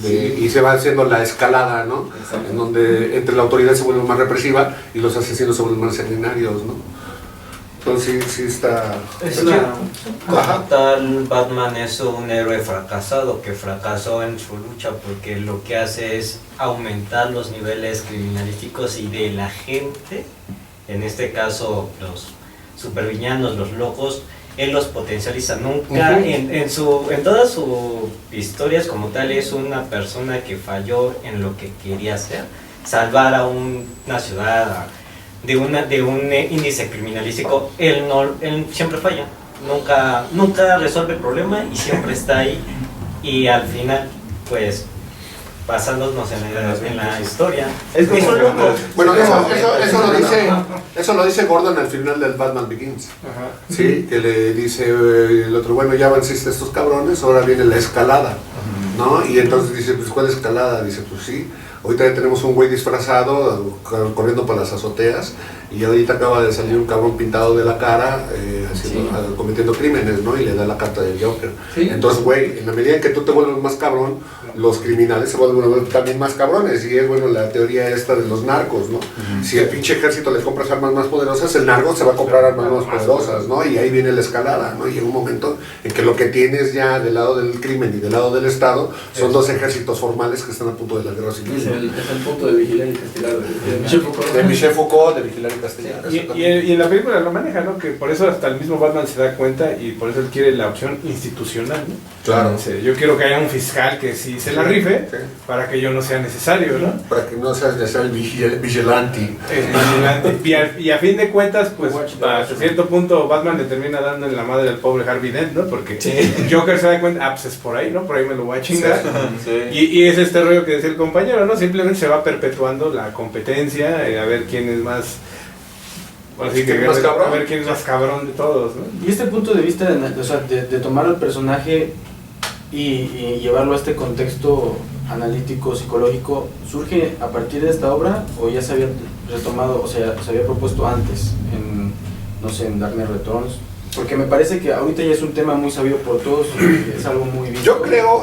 y se va haciendo la escalada, ¿no? Exacto. En donde entre la autoridad se vuelve más represiva y los asesinos se vuelven más sanguinarios, ¿no? Entonces sí está... Como tal, Batman es un héroe fracasado que fracasó en su lucha porque lo que hace es aumentar los niveles criminalísticos y de la gente, en este caso los supervillanos, los locos, él los potencializa. Nunca, en todas sus historias como tal, es una persona que falló en lo que quería hacer, salvar a una ciudad de un índice criminalístico. Él siempre falla, nunca resuelve el problema y siempre está ahí, y al final pues basándonos en la historia Es como- es un loco. Bueno, eso lo dice Gordon al final del Batman Begins. Ajá. Sí, que le dice el otro, bueno, ya venciste estos cabrones, ahora viene la escalada, ¿no? Y entonces dice, pues, ¿cuál escalada? Dice, pues sí, ahorita ya tenemos un güey disfrazado corriendo por las azoteas y ahorita acaba de salir un cabrón pintado de la cara cometiendo crímenes, ¿no? Y le da la carta del Joker. Sí. Entonces, güey, en la medida en que tú te vuelves más cabrón, los criminales se vuelven también más cabrones, y es, bueno, la teoría esta de los narcos, ¿no? Si el pinche ejército le compras armas más poderosas, el narco se va a comprar armas más poderosas, ¿no? Y ahí viene la escalada, ¿no? Y llega un momento en que lo que tienes ya del lado del crimen y del lado del Estado son dos ejércitos formales que están a punto de la guerra civil. Es el punto de vigilar y castigar de Michel Foucault. De Michel Foucault, de Vigilar y Castigar. Y en la película lo maneja, ¿no? Que por eso hasta el mismo Batman se da cuenta y por eso él quiere la opción institucional, ¿no? Claro. Dice, yo quiero que haya un fiscal que sí se la rife Sí. para que yo no sea necesario, ¿no? Para que no seas el vigilante. Es vigilante. Y a fin de cuentas, pues hasta cierto punto Batman le termina dando en la madre al pobre Harvey Dent, ¿no? Porque Joker se da cuenta, pues es por ahí, ¿no? Por ahí me lo voy a chingar. Y es este rollo que decía el compañero, ¿no? Simplemente se va perpetuando la competencia, a ver quién es más... Así que ¿Más cabrón? a ver quién es más cabrón de todos, ¿no? Y este punto de vista, o sea, de tomar al personaje y llevarlo a este contexto analítico, psicológico, ¿surge a partir de esta obra o ya se había retomado, o sea, se había propuesto antes en, no sé, en Dark Knight Returns? Porque me parece que ahorita ya es un tema muy sabido por todos, es algo muy visto.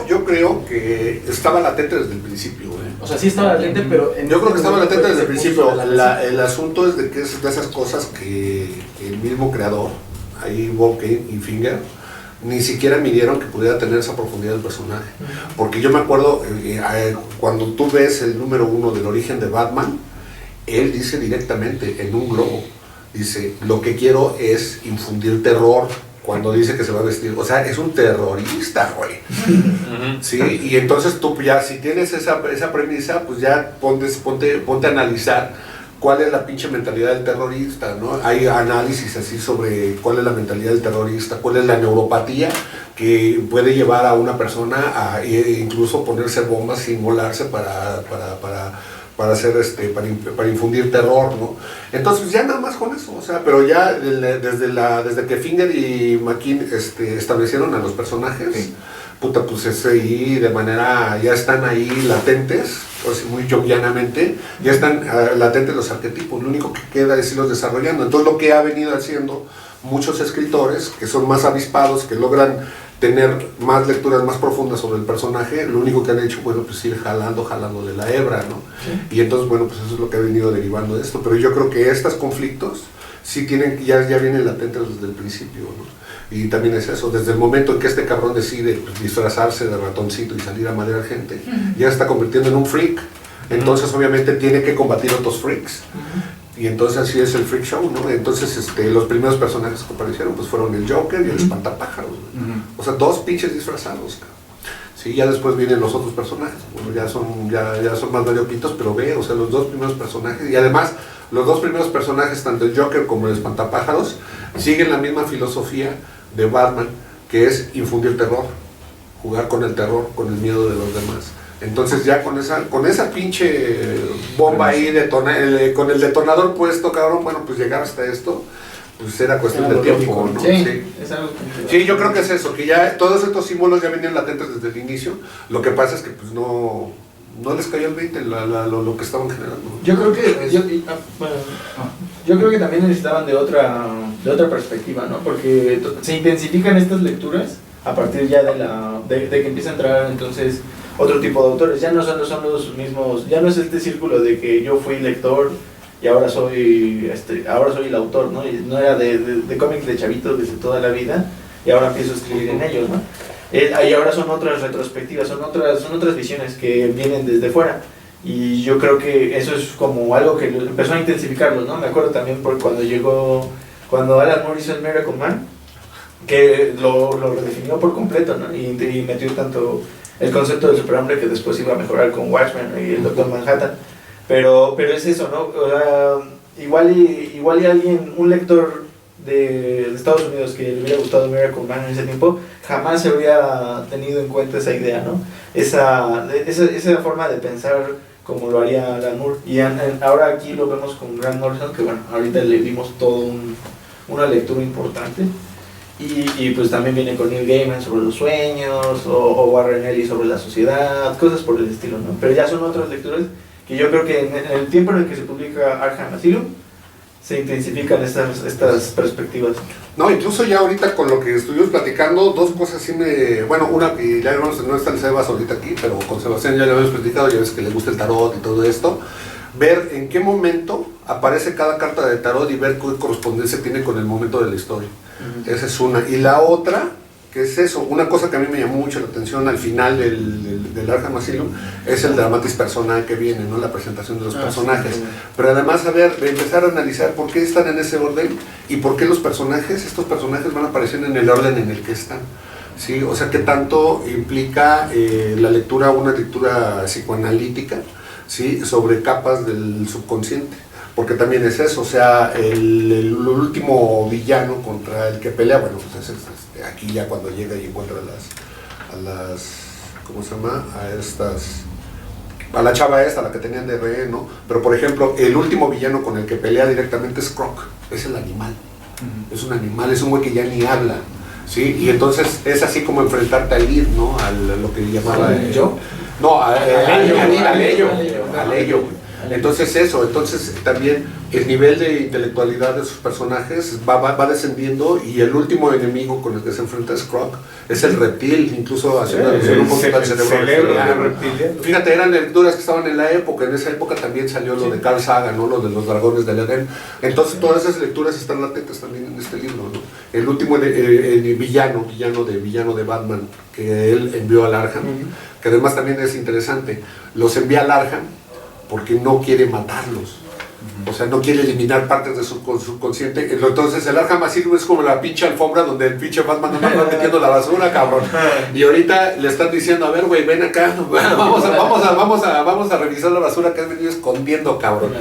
Yo creo que estaba latente desde el principio, ¿eh? O sea, sí estaba latente, pero... Yo creo que estaba latente desde el principio. de la El asunto es de que es de esas cosas que el mismo creador, ahí Bob Kane y Finger, ni siquiera midieron que pudiera tener esa profundidad del personaje. Porque yo me acuerdo, cuando tú ves el número 1 del origen de Batman, él dice directamente en un globo, dice, lo que quiero es infundir terror. Cuando dice que se va a vestir, o sea, es un terrorista, güey. Sí, y entonces tú ya, si tienes esa premisa, pues ya ponte a analizar cuál es la pinche mentalidad del terrorista, ¿no? Hay análisis así sobre cuál es la mentalidad del terrorista, cuál es la neuropatía que puede llevar a una persona a incluso ponerse bombas sin volarse para hacer para infundir terror, ¿no? Entonces ya nada más con eso, o sea, pero ya desde que Finger y McKean establecieron a los personajes, sí. Puta, pues ahí de manera, ya están ahí latentes, pues muy jovianamente, ya están latentes los arquetipos, lo único que queda es irlos desarrollando. Entonces lo que ha venido haciendo muchos escritores que son más avispados, que logran tener más lecturas más profundas sobre el personaje, lo único que han hecho, bueno, pues ir jalándole la hebra, ¿no? Sí. Y entonces, bueno, pues eso es lo que ha venido derivando de esto, pero yo creo que estos conflictos sí tienen, ya vienen latentes desde el principio, ¿no? Y también es eso, desde el momento en que este cabrón decide pues, disfrazarse de ratoncito y salir a madrear gente, ya está convirtiendo en un freak, entonces obviamente tiene que combatir otros freaks. Y entonces así es el freak show, ¿no? Entonces los primeros personajes que aparecieron pues fueron el Joker y el Espantapájaros, o sea, dos pinches disfrazados, cabrón. Sí, ya después vienen los otros personajes, bueno, ya son más varioquitos, pero ve, o sea, los dos primeros personajes, y además los dos primeros personajes, tanto el Joker como el Espantapájaros, siguen la misma filosofía de Batman, que es infundir terror, jugar con el terror, con el miedo de los demás. Entonces ya con esa pinche bomba ahí, con el detonador puesto, cabrón, bueno, pues llegar hasta esto, pues era cuestión de tiempo, ¿no? Sí, es algo sí, yo creo que es eso, que ya todos estos símbolos ya venían latentes desde el inicio, lo que pasa es que pues no les cayó el 20 lo que estaban generando. Yo creo que yo creo que también necesitaban de otra perspectiva, ¿no? Porque se intensifican estas lecturas a partir ya de que empieza a entrar entonces otro tipo de autores. Ya no son los mismos, ya no es este círculo de que yo fui lector y ahora soy el autor, ¿no? Y no era de cómics de chavitos desde toda la vida y ahora empiezo a escribir en ellos, ¿no? Y ahora son otras retrospectivas, son otras visiones que vienen desde fuera. Y yo creo que eso es como algo que empezó a intensificarlo, ¿no? Me acuerdo también por cuando Alan Moore hizo el Miracle Man, que lo redefinió por completo, ¿no? Y metió tanto el concepto del superhombre que después iba a mejorar con Watchmen y el Doctor Manhattan. Pero es eso, ¿no? Igual y alguien, un lector de Estados Unidos que le hubiera gustado Miracle Man en ese tiempo, jamás se habría tenido en cuenta esa idea, ¿no? Esa forma de pensar como lo haría Alan Moore. Y ahora aquí lo vemos con Grant Morrison, que bueno, ahorita le dimos todo una lectura importante. Y pues también viene con Neil Gaiman sobre los sueños, o Warren Ellis sobre la sociedad, cosas por el estilo, ¿no? Pero ya son otras lecturas que yo creo que en el tiempo en el que se publica Arkham Asylum, se intensifican estas perspectivas. No, incluso ya ahorita con lo que estuvimos platicando, dos cosas sí bueno, una que ya no está el Sebas ahorita aquí, pero con Sebastián ya lo habíamos platicado, ya ves que le gusta el tarot y todo esto, ver en qué momento aparece cada carta de tarot y ver qué correspondencia tiene con el momento de la historia. Esa es una. Y la otra, que es eso, una cosa que a mí me llamó mucho la atención al final del Arkham Asylum, es el dramatis personae que viene, ¿no? La presentación de los personajes. Sí. Pero además, empezar a analizar por qué están en ese orden y por qué estos personajes van a aparecer en el orden en el que están. ¿Sí? O sea, qué tanto implica una lectura psicoanalítica, ¿sí? Sobre capas del subconsciente. Porque también es eso, o sea, el último villano contra el que pelea, bueno, pues es aquí ya cuando llega y encuentra a las ¿cómo se llama? A la chava esta, la que tenían de rehén, ¿no? Pero por ejemplo, el último villano con el que pelea directamente es Croc, es el animal. Es un animal, es un güey que ya ni habla, ¿sí? Y entonces es así como enfrentarte al ir, ¿no? A lo que llamaba... ¿Yo? No, a ello. Entonces entonces también el nivel de intelectualidad de sus personajes va descendiendo y el último enemigo con el que se enfrenta es Croc, es el reptil, incluso haciendo alusión un poquito al cerebro reptiliano. Fíjate, eran lecturas que estaban en esa época también salió lo de Carl Sagan, ¿no? Lo de los dragones del Edén. Entonces todas esas lecturas están latentes también en este libro, ¿no? El último el villano de Batman que él envió al Arkham, que además también es interesante, los envía al Arkham porque no quiere matarlos. O sea, no quiere eliminar partes de su subconsciente. Entonces el Arkham Asylum es como la pinche alfombra donde el pinche Batman no va metiendo la basura, cabrón. Y ahorita le están diciendo, a ver, güey, ven acá, vamos a revisar la basura que has venido escondiendo, cabrón.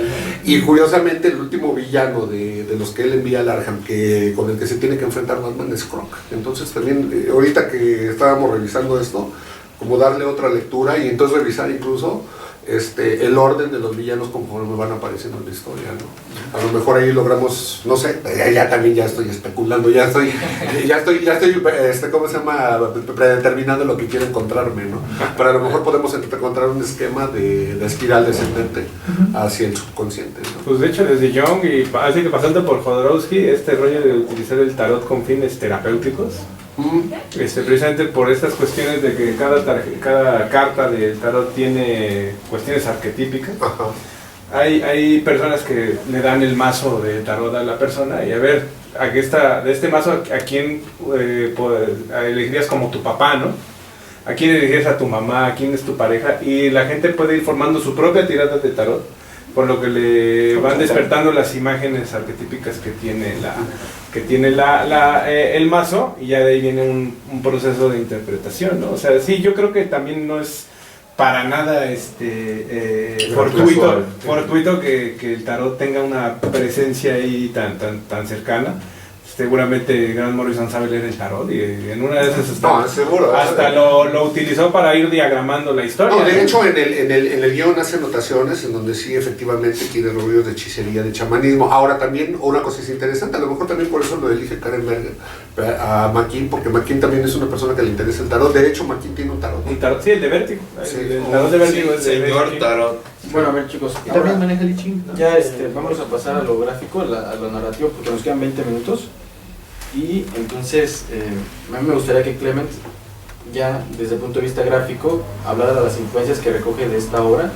Y curiosamente el último villano de los que él envía al Arkham, con el que se tiene que enfrentar Batman, es Croc. Entonces también, ahorita que estábamos revisando esto, como darle otra lectura y entonces revisar incluso el orden de los villanos conforme van apareciendo en la historia, ¿no? A lo mejor ahí logramos, no sé, ya también ya estoy especulando, ya estoy ¿cómo se llama? Predeterminando lo que quiero encontrarme, ¿no? Pero a lo mejor podemos encontrar un esquema de espiral descendente hacia el subconsciente, ¿no? Pues de hecho desde Jung y así que pasando por Jodorowsky, este rollo de utilizar el tarot con fines terapéuticos, precisamente por estas cuestiones de que cada carta del tarot tiene cuestiones arquetípicas. Hay personas que le dan el mazo de tarot a la persona y a ver, de este mazo a quién elegirías como tu papá, ¿no? A quién elegirías a tu mamá, a quién es tu pareja, y la gente puede ir formando su propia tirada de tarot, por lo que le van despertando las imágenes arquetípicas que tiene el mazo, y ya de ahí viene un proceso de interpretación, ¿no? O sea, sí, yo creo que también no es para nada fortuito que el tarot tenga una presencia ahí tan cercana. Seguramente Grant Morrison sabe leer el tarot y en una de esas hasta lo utilizó para ir diagramando la historia. No, de hecho en el guión hace anotaciones en donde sí efectivamente tiene rollos de hechicería, de chamanismo. Ahora también una cosa es interesante, a lo mejor también por eso lo elige Karen Berger a McKean, porque McKean también es una persona que le interesa el tarot. De hecho McKean tiene un tarot. Un tarot, sí, el de Vértigo. Sí, el tarot de Vértigo es de señor tarot. Bueno, a ver, chicos, Y también maneja el I Ching, ¿no? ya vamos a pasar a lo gráfico, a lo narrativo, porque nos quedan 20 minutos. Y entonces, a mí me gustaría que Clement, ya desde el punto de vista gráfico, hablara de las influencias que recoge de esta obra.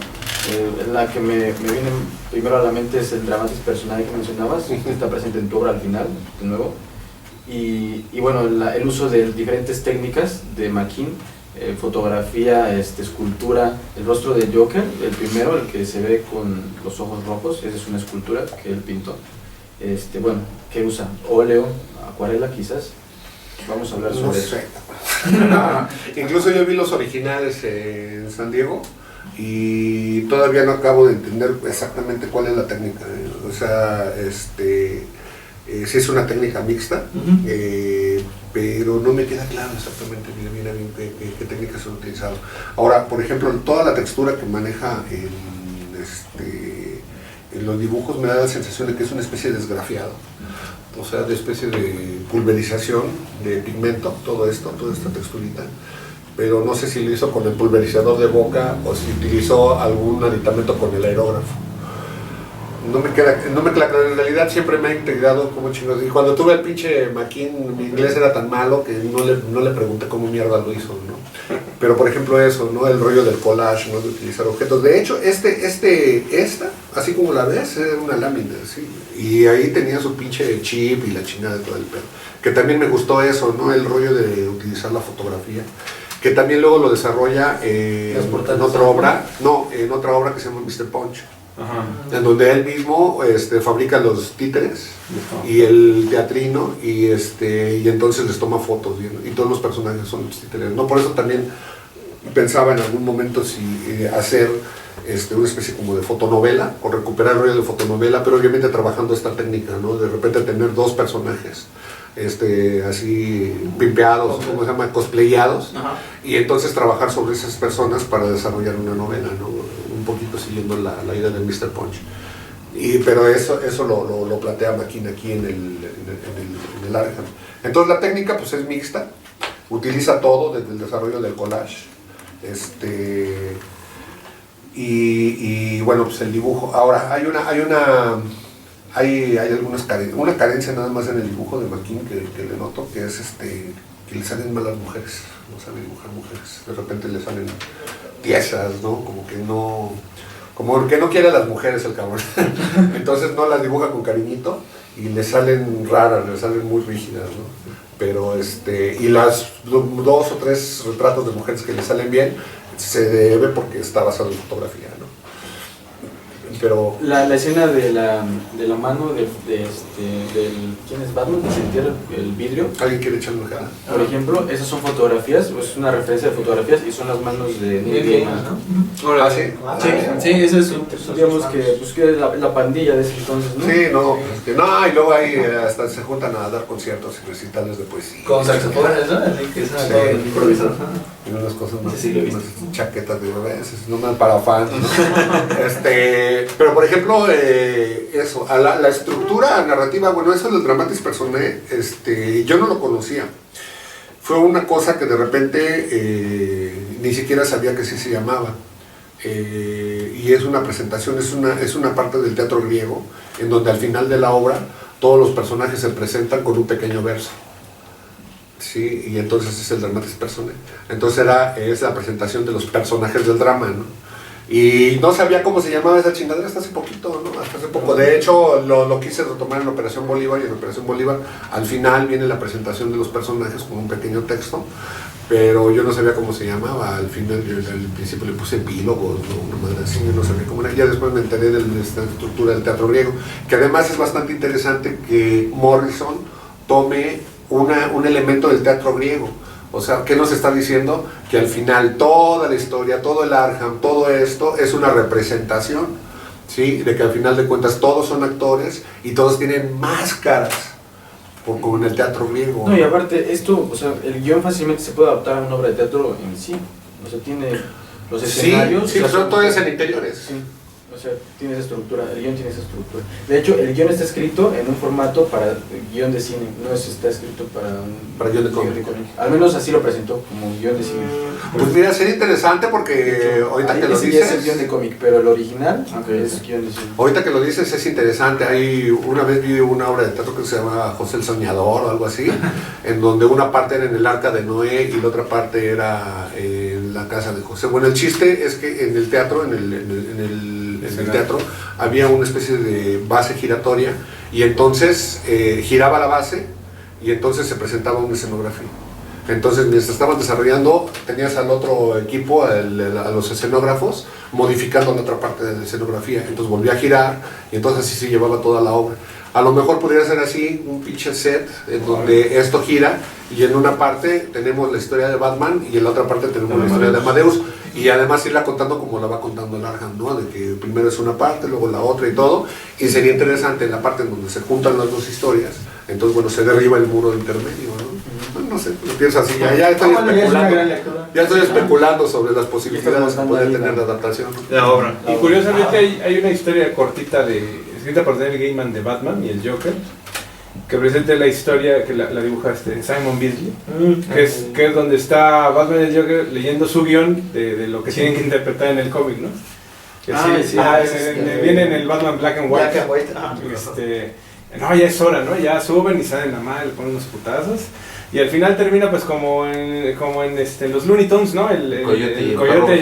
La que me viene primero a la mente es el dramatis personae que mencionabas, que está presente en tu obra al final, de nuevo. Y bueno, el uso de diferentes técnicas de McKean, fotografía, escultura, el rostro del Joker, el primero, el que se ve con los ojos rojos, esa es una escultura que él pintó. Bueno, ¿qué usa? Óleo, acuarela quizás. Vamos a hablar sobre eso. Incluso yo vi los originales en San Diego y todavía no acabo de entender exactamente cuál es la técnica. O sea, sí es una técnica mixta, pero no me queda claro exactamente bien qué técnicas son utilizadas. Ahora, por ejemplo, toda la textura que maneja en los dibujos me da la sensación de que es una especie de desgrafiado, o sea, de especie de pulverización de pigmento, toda esta texturita, pero no sé si lo hizo con el pulverizador de boca o si utilizó algún aditamento con el aerógrafo. No me queda claro, en realidad siempre me ha integrado como chingos. Y cuando tuve el pinche McKean, mi inglés era tan malo que no le pregunté cómo mierda lo hizo, ¿no? Pero por ejemplo eso, ¿no? El rollo del collage, ¿no? De utilizar objetos. De hecho, esta, así como la ves, era una lámina, ¿sí? Y ahí tenía su pinche chip y la chingada de todo el pedo. Que también me gustó eso, ¿no? El rollo de utilizar la fotografía. Que también luego lo desarrolla en otra obra que se llama Mr. Punch. Ajá. En donde él mismo fabrica los títeres y el teatrino y entonces les toma fotos y todos los personajes son los títeres, ¿no? Por eso también pensaba en algún momento si hacer una especie como de fotonovela o recuperar el rollo de fotonovela, pero obviamente trabajando esta técnica, ¿no? De repente tener dos personajes así pimpeados, ¿cómo se llama? Cosplayados. Ajá. Y entonces trabajar sobre esas personas para desarrollar una novela, ¿no? Un poquito siguiendo la idea del Mr. Punch. Pero eso lo plantea McKean aquí en el Arkham. Entonces la técnica pues es mixta, utiliza todo desde el desarrollo del collage, y bueno, pues el dibujo. Ahora, hay algunas una carencia nada más en el dibujo de McKean que le noto, que es que le salen malas mujeres, no sabe dibujar mujeres, de repente le salen tiesas, ¿no? Como que no quiere a las mujeres el cabrón, entonces no las dibuja con cariñito y le salen raras, le salen muy rígidas, ¿no? Pero y las 2 o 3 retratos de mujeres que le salen bien, se debe porque está basado en fotografía, ¿no? Pero La escena de la mano del ¿quién es Batman? Que se entierra el vidrio. ¿Alguien quiere echarle una cara? Por ejemplo, esas son fotografías, es una referencia de fotografías y son las manos de Neil Gaiman, ¿no? ¿Ah, sí? Sí, eso es, digamos que es la pandilla de ese entonces, ¿no? Sí, no, no, y luego ahí hasta se juntan a dar conciertos y recitales de poesía. Con saxofones, ¿no? Así que es todo improvisado. Y unas cosas más, Sí, lo he visto. unas chaquetas de bebés, no mal para fans, ¿no? Pero por ejemplo, eso, a la estructura narrativa, bueno, eso del Dramatis Personae, yo no lo conocía. Fue una cosa que de repente ni siquiera sabía que sí se llamaba. Y es una presentación, es una parte del teatro griego, en donde al final de la obra todos los personajes se presentan con un pequeño verso. Sí, y entonces es el Dramatis Personae. Entonces es la presentación de los personajes del drama, ¿no? Y no sabía cómo se llamaba esa chingadera hasta hace poquito, ¿no? Hasta hace poco. De hecho, lo quise retomar en Operación Bolívar, y en Operación Bolívar al final viene la presentación de los personajes con un pequeño texto, pero yo no sabía cómo se llamaba. Al final, al principio le puse epílogos, ¿no? Una madre así, yo no sabía cómo era. Ya después me enteré de esta estructura del teatro griego, que además es bastante interesante que Morrison tome un elemento del teatro griego. O sea, ¿qué nos está diciendo? Que al final toda la historia, todo el Arkham, todo esto es una representación, ¿sí? De que al final de cuentas todos son actores y todos tienen máscaras, como en el teatro griego. No, y aparte, o sea, el guión fácilmente se puede adaptar a una obra de teatro en sí. O sea, tiene los escenarios. Sí, o sea, pero todo es en interiores. Sí. O sea, tiene esa estructura, el guión tiene esa estructura. De hecho, el guión está escrito en un formato para guión de cine, no está escrito para guión de cómic. Al menos así lo presentó, como guión de cine. Pues mira, sería interesante porque ahorita que lo sí dices... es el guión de cómic, pero el original es guión de cine. Ahorita que lo dices es interesante. Una vez vi una obra de teatro que se llama José el Soñador o algo así, en donde una parte era en el Arca de Noé y la otra parte era en la casa de José. Bueno, el chiste es que en el teatro, en el teatro había una especie de base giratoria y entonces giraba la base y entonces se presentaba una escenografía. Entonces mientras estaban desarrollando tenías al otro equipo, a los escenógrafos, modificando la otra parte de la escenografía. Entonces volvía a girar y entonces así se llevaba toda la obra. A lo mejor podría ser así, un pinche set en donde esto gira y en una parte tenemos la historia de Batman y en la otra parte tenemos la historia de Amadeus, y además irla contando como la va contando el Arkham, ¿no? De que primero es una parte, luego la otra y todo, y sería interesante en la parte en donde se juntan las dos historias, entonces bueno, se derriba el muro de intermedio, ¿no? Bueno, no sé, lo pienso así, ya estoy especulando sobre las posibilidades que puede tener la adaptación la obra. Y curiosamente hay una historia cortita escrita por Neil Gaiman de Batman y el Joker, que presenta la historia que la dibuja Simon Bisley, que es donde está Batman y el Joker leyendo su guión de lo que tienen que interpretar en el cómic, ¿no? Que viene en el Batman Black and White. No, ya es hora, ¿no? Ya suben y salen a madre, le ponen unos putazos. Y al final termina pues como en los Looney Tunes, ¿no? El coyote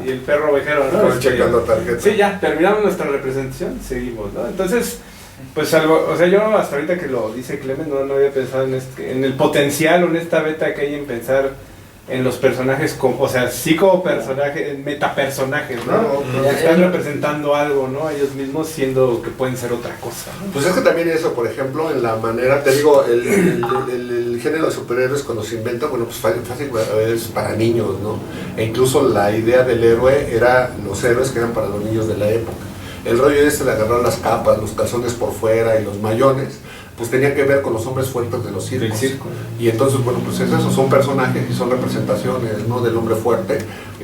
y el perro ovejero, ¿no? Checando tarjetas. Sí, ya, terminamos nuestra representación, seguimos, ¿no? Entonces, pues algo, o sea, yo hasta ahorita que lo dice Clemen no había pensado en el potencial o en esta beta que hay en pensar en los personajes, o sea, sí como personajes, metapersonajes, ¿no? Que están representando algo, ¿no? Ellos mismos siendo que pueden ser otra cosa, ¿no? Pues es que también eso, por ejemplo, en la manera, te digo, el género de superhéroes cuando se inventa, bueno, pues fácil es para niños, ¿no? E incluso la idea del héroe era los héroes que eran para los niños de la época. El rollo de agarrar las capas, los calzones por fuera y los mayones, pues tenía que ver con los hombres fuertes de los circos. Y entonces, bueno, pues esos son personajes y son representaciones, ¿no? Del hombre fuerte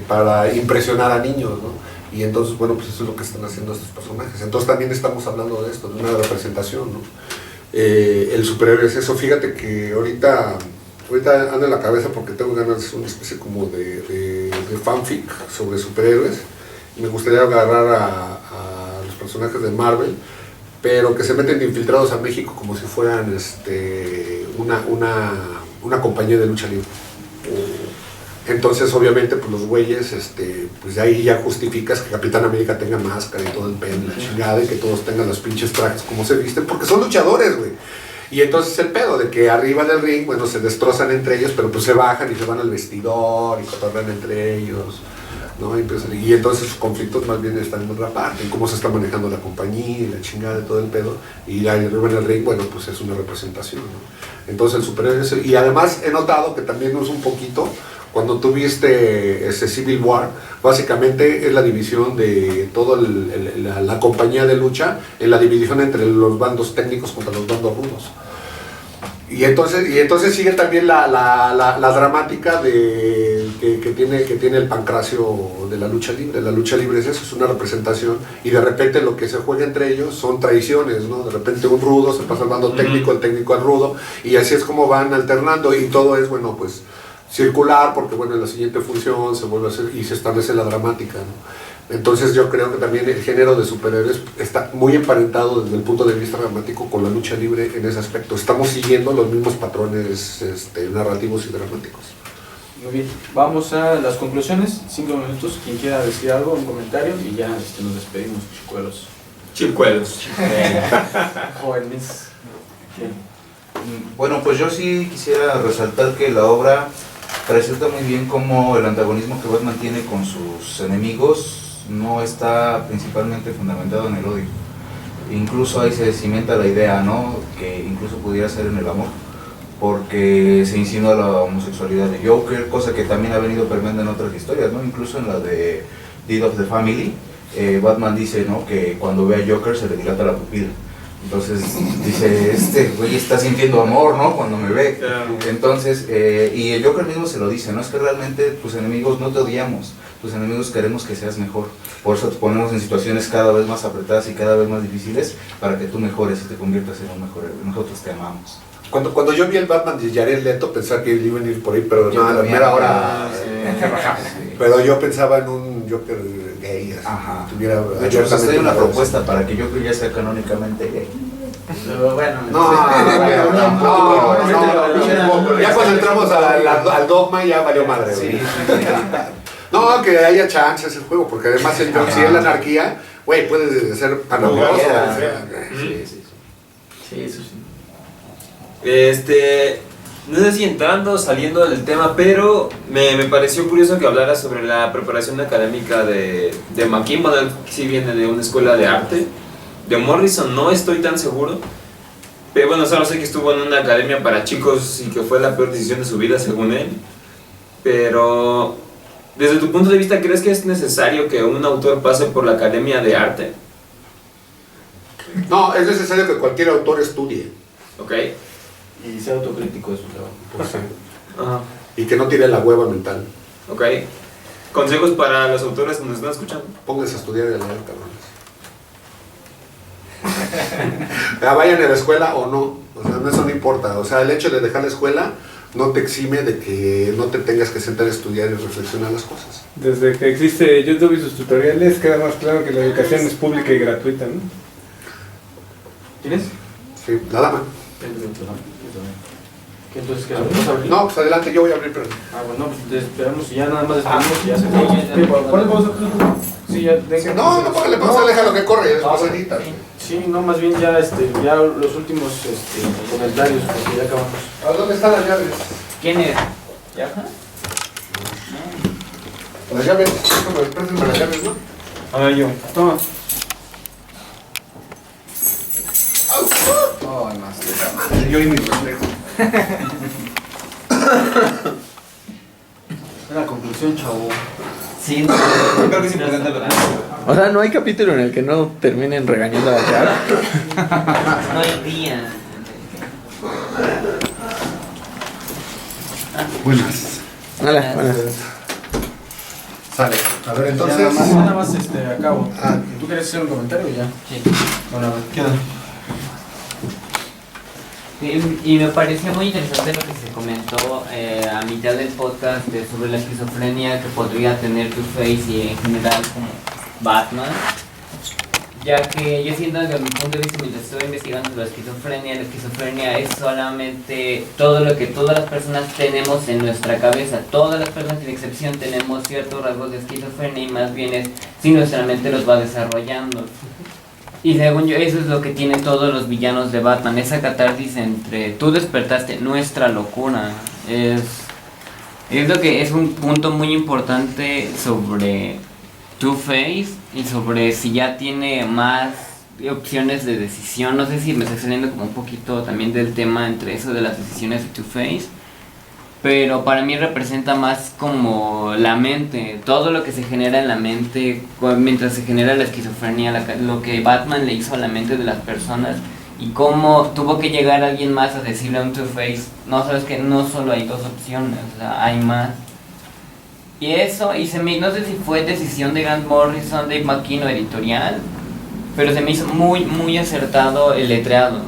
para impresionar a niños, ¿no? Y entonces, bueno, pues eso es lo que están haciendo estos personajes. Entonces también estamos hablando de esto, de una representación, ¿no? El superhéroe es eso. Fíjate que ahorita ando en la cabeza porque tengo ganas de una especie como de de fanfic sobre superhéroes. Y me gustaría agarrar a los personajes de Marvel, pero que se meten de infiltrados a México como si fueran una compañía de lucha libre. Entonces, obviamente, pues los güeyes, pues de ahí ya justificas que Capitán América tenga máscara y todo el pedo, la chingada, y que todos tengan los pinches trajes como se visten, porque son luchadores, güey. Y entonces el pedo de que arriba del ring, bueno, se destrozan entre ellos, pero pues se bajan y se van al vestidor y cotorrean entre ellos, ¿no? Y entonces sus conflictos más bien están en otra parte, en cómo se está manejando la compañía y la chingada de todo el pedo. Y ahí arriba en el ring, bueno, pues es una representación, ¿no? Entonces el superhéroe, y además he notado que también es un poquito, cuando tú viste ese Civil War, básicamente es la división de toda la compañía de lucha, en la división entre los bandos técnicos contra los bandos rudos. Y entonces sigue también la dramática que tiene el Pancracio de la lucha libre. La lucha libre es eso, es una representación, y de repente lo que se juega entre ellos son traiciones, ¿no? De repente un rudo se pasa al bando técnico, el técnico al rudo, y así es como van alternando, y todo es, bueno, pues circular, porque bueno, en la siguiente función se vuelve a hacer y se establece la dramática, ¿no? Entonces yo creo que también el género de superhéroes está muy emparentado desde el punto de vista dramático con la lucha libre en ese aspecto. Estamos siguiendo los mismos patrones narrativos y dramáticos. Muy bien, vamos a las conclusiones, 5 minutos, quien quiera decir algo, un comentario, y ya nos despedimos, chicuelos. Chicuelos. Jóvenes. ¿Quién? Bueno, pues yo sí quisiera resaltar que la obra presenta muy bien cómo el antagonismo que Batman tiene con sus enemigos no está principalmente fundamentado en el odio. Incluso ahí se cimenta la idea, ¿no?, que incluso pudiera ser en el amor, porque se insinúa la homosexualidad de Joker, cosa que también ha venido permeando en otras historias, ¿no? Incluso en la de Death of the Family, Batman dice, ¿no?, que cuando ve a Joker se le dilata la pupila. Entonces dice, este güey está sintiendo amor, ¿no?, cuando me ve. Entonces, y el Joker mismo se lo dice, ¿no?, es que realmente tus enemigos no te odiamos, tus enemigos queremos que seas mejor. Por eso te ponemos en situaciones cada vez más apretadas y cada vez más difíciles para que tú mejores y te conviertas en un mejor héroe. Nosotros te amamos. Cuando yo vi el Batman de Jared Leto, pensaba que iban a ir por ahí, pero no, a la primera hora. Sí. Pero yo pensaba en un Joker gay, así, Ajá. que tuviera De hecho, pues hay una propuesta para que Joker ya sea canónicamente gay. Pero bueno, ya cuando entramos al dogma ya valió madre. Sí, Güey. No, que haya chances el juego, porque además si es la anarquía, güey, puede ser anarquioso. Sí, eso sí. No sé si entrando o saliendo del tema, pero me pareció curioso que hablara sobre la preparación académica de McKean. Bueno, él sí viene de una escuela de arte. De Morrison no estoy tan seguro, pero bueno, solo sé que estuvo en una academia para chicos y que fue la peor decisión de su vida según él. Pero desde tu punto de vista, ¿crees que es necesario que un autor pase por la academia de arte? No, es necesario que cualquier autor estudie. Ok. Y sea autocrítico de su trabajo. Pues, sí. Ajá. Y que no tire la hueva mental. Ok. Consejos para los autores que nos están escuchando. Pónganse a estudiar y a leer, cabrones. Ya vayan a la escuela o no, o sea, eso no importa. O sea, el hecho de dejar la escuela no te exime de que no te tengas que sentar a estudiar y reflexionar las cosas. Desde que existe YouTube y sus tutoriales, queda más claro que la educación es pública y gratuita, ¿no? ¿Tienes? Sí, la dama. ¿Qué entonces qué? ¿Vamos a abrir? No, pues adelante, yo voy a abrir, pero... Bueno, pues esperamos y ya nada más despedimos y ya se acabó. ¿Cuál vamos a hacer? Sí, ya deja. No, póngale pausa, déjalo que corre, después edita. Sí, no, más bien ya, ya los últimos comentarios, porque ya acabamos. ¿A dónde están las llaves? ¿Quién es? ¿Ya? Las llaves, préstenme las llaves, ¿no? A ver, yo. Toma. Ay, más. Yo y mi reflejo. Es la conclusión, chavo. Sí, no, creo que es importante lo que... O sea, no hay capítulo en el que no terminen regañando a la cara. No hay día. Buenas. Hola, buenas. Sale. A ver, entonces... Ya nada más acabo. Ah. ¿Tú quieres hacer un comentario o ya? Sí. Bueno, a ver. ¿Qué onda? Y me pareció muy interesante lo que se comentó a mitad del podcast sobre la esquizofrenia que podría tener Two-Face y en general como Batman, ya que yo siento desde mi punto de vista, mientras estuve investigando sobre la esquizofrenia es solamente todo lo que todas las personas tenemos en nuestra cabeza. Todas las personas sin excepción tenemos ciertos rasgos de esquizofrenia y más bien es si nuestra mente los va desarrollando. Y según yo, eso es lo que tienen todos los villanos de Batman, esa catarsis entre tú despertaste nuestra locura. Es lo que es un punto muy importante sobre Two-Face y sobre si ya tiene más opciones de decisión. No sé si me estoy saliendo como un poquito también del tema entre eso de las decisiones de Two-Face, pero para mí representa más como la mente, todo lo que se genera en la mente mientras se genera la esquizofrenia, lo que Batman le hizo a la mente de las personas y cómo tuvo que llegar alguien más a decirle a un Two-Face, no, sabes que no solo hay dos opciones, o sea, hay más. Y eso, no sé si fue decisión de Grant Morrison, Dave McKean o editorial, pero se me hizo muy, muy acertado el letreado.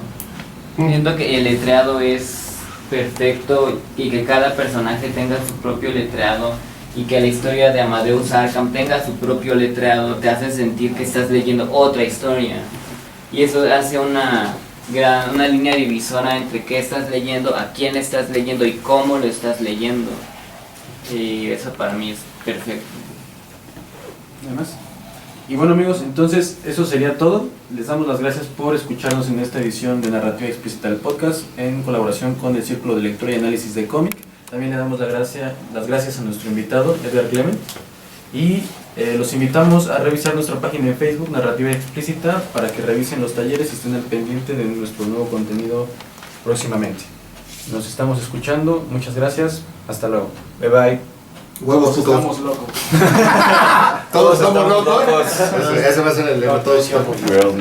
Siento que el letreado es perfecto y que cada personaje tenga su propio letreado y que la historia de Amadeus Arkham tenga su propio letreado te hace sentir que estás leyendo otra historia y eso hace una línea divisora entre qué estás leyendo, a quién estás leyendo y cómo lo estás leyendo, y eso para mí es perfecto. ¿Nada más? Y bueno amigos, entonces eso sería todo. Les damos las gracias por escucharnos en esta edición de Narrativa Explícita del Podcast en colaboración con el Círculo de Lectura y Análisis de Cómic. También le damos las gracias a nuestro invitado, Edgar Clement. Y los invitamos a revisar nuestra página de Facebook, Narrativa Explícita, para que revisen los talleres y estén al pendiente de nuestro nuevo contenido próximamente. Nos estamos escuchando, muchas gracias, hasta luego. Bye bye. Huevos, todos estamos locos. Todos estamos locos. Ese va a ser el lema, todos estamos locos.